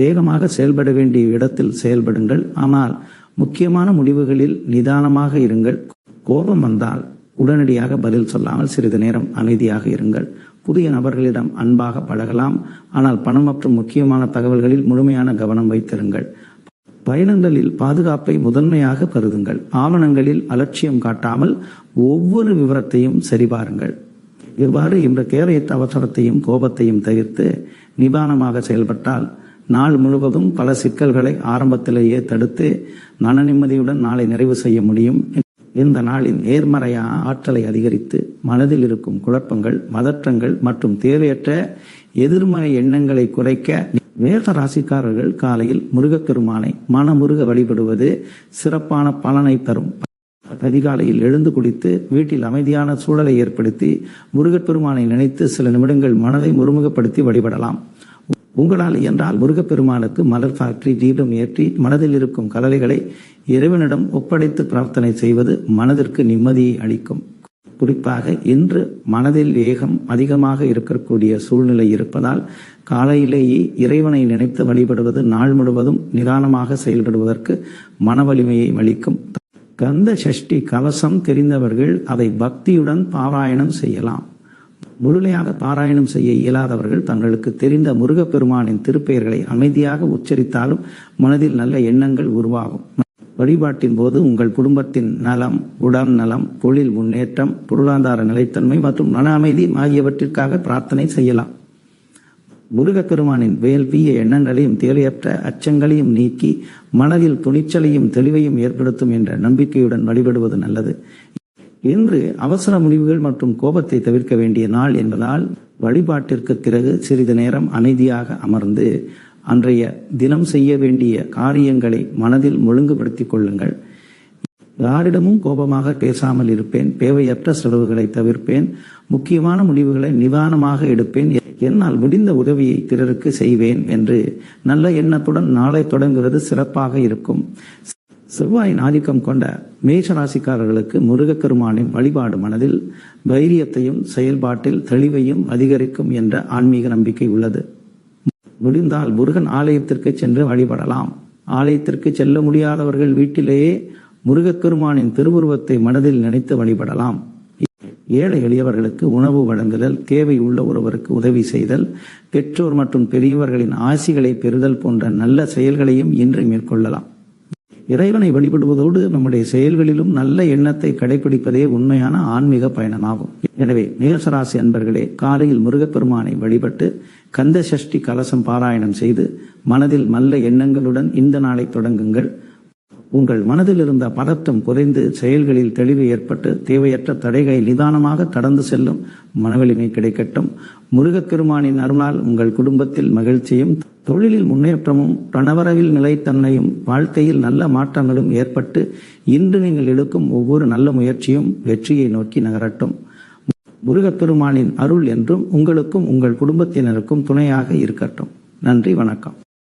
வேகமாக செயல்பட வேண்டிய இடத்தில் செயல்படுங்கள். ஆனால் முக்கியமான முடிவுகளில் நிதானமாக இருங்கள். கோபம் வந்தால் உடனடியாக பதில் சொல்லாமல் சிறிது நேரம் அமைதியாக இருங்கள். புதிய நபர்களிடம் அன்பாக பழகலாம். ஆனால் பணம் மற்றும் முக்கியமான தகவல்களில் முழுமையான கவனம் வைத்திருங்கள். பயணங்களில் பாதுகாப்பை முதன்மையாக கருதுங்கள். ஆவணங்களில் அலட்சியம் காட்டாமல் ஒவ்வொரு விவரத்தையும் சரிபாருங்கள். இவ்வாறு இந்த தேவையற்ற அவசரத்தையும் கோபத்தையும் தவிர்த்து நிதானமாக செயல்பட்டால் நாள் முழுவதும் பல சிக்கல்களை ஆரம்பத்திலேயே தடுத்து மன நிம்மதியுடன் நாளை நிறைவு செய்ய முடியும். இந்த நாளின் நேர்மறையான ஆற்றலை அதிகரித்து மனதில் இருக்கும் குழப்பங்கள், பதற்றங்கள் மற்றும் தேவையற்ற எதிர்மறை எண்ணங்களை குறைக்க மேச ராசிக்காரர்கள் காலையில் முருகப்பெருமானை மனமுருக வழிபடுவது சிறப்பான பலனை தரும். அதிகாலையில் எழுந்து குடித்து வீட்டில் அமைதியான சூழலை ஏற்படுத்தி முருகப்பெருமானை நினைத்து சில நிமிடங்கள் மனதை ஒருமுகப்படுத்தி வழிபடலாம். உங்களால் என்றால் முருகப்பெருமானுக்கு மலர் சாற்றி தீபம் ஏற்றி மனதில் இருக்கும் கவலைகளை இறைவனிடம் ஒப்படைத்து பிரார்த்தனை செய்வது மனதிற்கு நிம்மதியை அளிக்கும். குறிப்பாக இன்று மனதில் வேகம் அதிகமாக இருக்கக்கூடிய சூழ்நிலை இருப்பதால் காலையிலேயே இறைவனை நினைத்து வழிபடுவது நாள் முழுவதும் நிதானமாக செயல்படுவதற்கு மன வலிமையை அளிக்கும். கந்த சஷ்டி கவசம் தெரிந்தவர்கள் அதை பக்தியுடன் பாராயணம் செய்யலாம். முழுமையாக பாராயணம் செய்ய இயலாதவர்கள் தங்களுக்கு தெரிந்த முருகப்பெருமானின் திருப்பெயர்களை அமைதியாக உச்சரித்தாலும் மனதில் நல்ல எண்ணங்கள் உருவாகும். வழிபாட்டின் போது உங்கள் குடும்பத்தின் நலம், உடல் நலம், தொழில் முன்னேற்றம், பொருளாதார நிலைத்தன்மை மற்றும் மன அமைதி ஆகியவற்றிற்காக பிரார்த்தனை செய்யலாம். முருகப்பெருமானின் வேள்விய எண்ணங்களையும் தேவையற்ற அச்சங்களையும் நீக்கி மனதில் துணிச்சலையும் தெளிவையும் ஏற்படுத்தும் என்ற நம்பிக்கையுடன் வழிபடுவது நல்லது. இன்று அவசர முடிவுகள் மற்றும் கோபத்தை தவிர்க்க வேண்டிய நாள் என்பதால் வழிபாட்டிற்கு பிறகு சிறிது நேரம் அமைதியாக அமர்ந்து அன்றைய தினம் செய்ய வேண்டிய காரியங்களை மனதில் ஒழுங்குபடுத்திக் கொள்ளுங்கள். யாரிடமும் கோபமாக பேசாமல் இருப்பேன், தேவையற்ற செலவுகளை தவிர்ப்பேன், முக்கியமான முடிவுகளை நிதானமாக எடுப்பேன், என்னால் முடிந்த உதவியை பிறருக்கு செய்வேன் என்று நல்ல எண்ணத்துடன் நாளை தொடங்குவது சிறப்பாக இருக்கும். செவ்வாயின் ஆதிக்கம் கொண்ட மேஷராசிக்காரர்களுக்கு முருகப்பெருமானின் வழிபாடு மனதில் தைரியத்தையும் செயல்பாட்டில் தெளிவையும் அதிகரிக்கும் என்ற ஆன்மீக நம்பிக்கை உள்ளது. முடிந்தால் முருகன் ஆலயத்திற்கு சென்று வழிபடலாம். ஆலயத்திற்கு செல்ல முடியாதவர்கள் வீட்டிலேயே முருகப்பெருமானின் திருவுருவத்தை மனதில் நினைத்து வழிபடலாம். ஏழை எளியவர்களுக்கு உணவு வழங்குதல், தேவை உள்ள ஒருவருக்கு உதவி செய்தல், பெற்றோர் மற்றும் பெரியவர்களின் ஆசிகளை பெறுதல் போன்ற நல்ல செயல்களையும் இன்று மேற்கொள்ளலாம். இறைவனை வழிபடுவதோடு நம்முடைய செயல்களிலும் நல்ல எண்ணத்தை கடைபிடிப்பதே உண்மையான ஆன்மீக பயணமாகும். எனவே மேஷராசி அன்பர்களே, காலையில் முருகப்பெருமானை வழிபட்டு கந்த சஷ்டி கலசம் பாராயணம் செய்து மனதில் நல்ல எண்ணங்களுடன் இந்த நாளை தொடங்குங்கள். உங்கள் மனதில் இருந்த பதட்டம் குறைந்து செயல்களில் தெளிவு ஏற்பட்டு தேவையற்ற தடைகளை நிதானமாக கடந்து செல்லும் மனவலிமை கிடைக்கட்டும். முருகப்பெருமானின் அருளால் உங்கள் குடும்பத்தில் மகிழ்ச்சியும், தொழிலில் முன்னேற்றமும், பணவரவில் நிலைத்தன்மையும், வாழ்க்கையில் நல்ல மாற்றங்களும் ஏற்பட்டு இன்று நீங்கள் எடுக்கும் ஒவ்வொரு நல்ல முயற்சியும் வெற்றியை நோக்கி நகரட்டும். முருகப்பெருமானின் அருள் என்றும் உங்களுக்கும் உங்கள் குடும்பத்தினருக்கும் துணையாக இருக்கட்டும். நன்றி, வணக்கம்.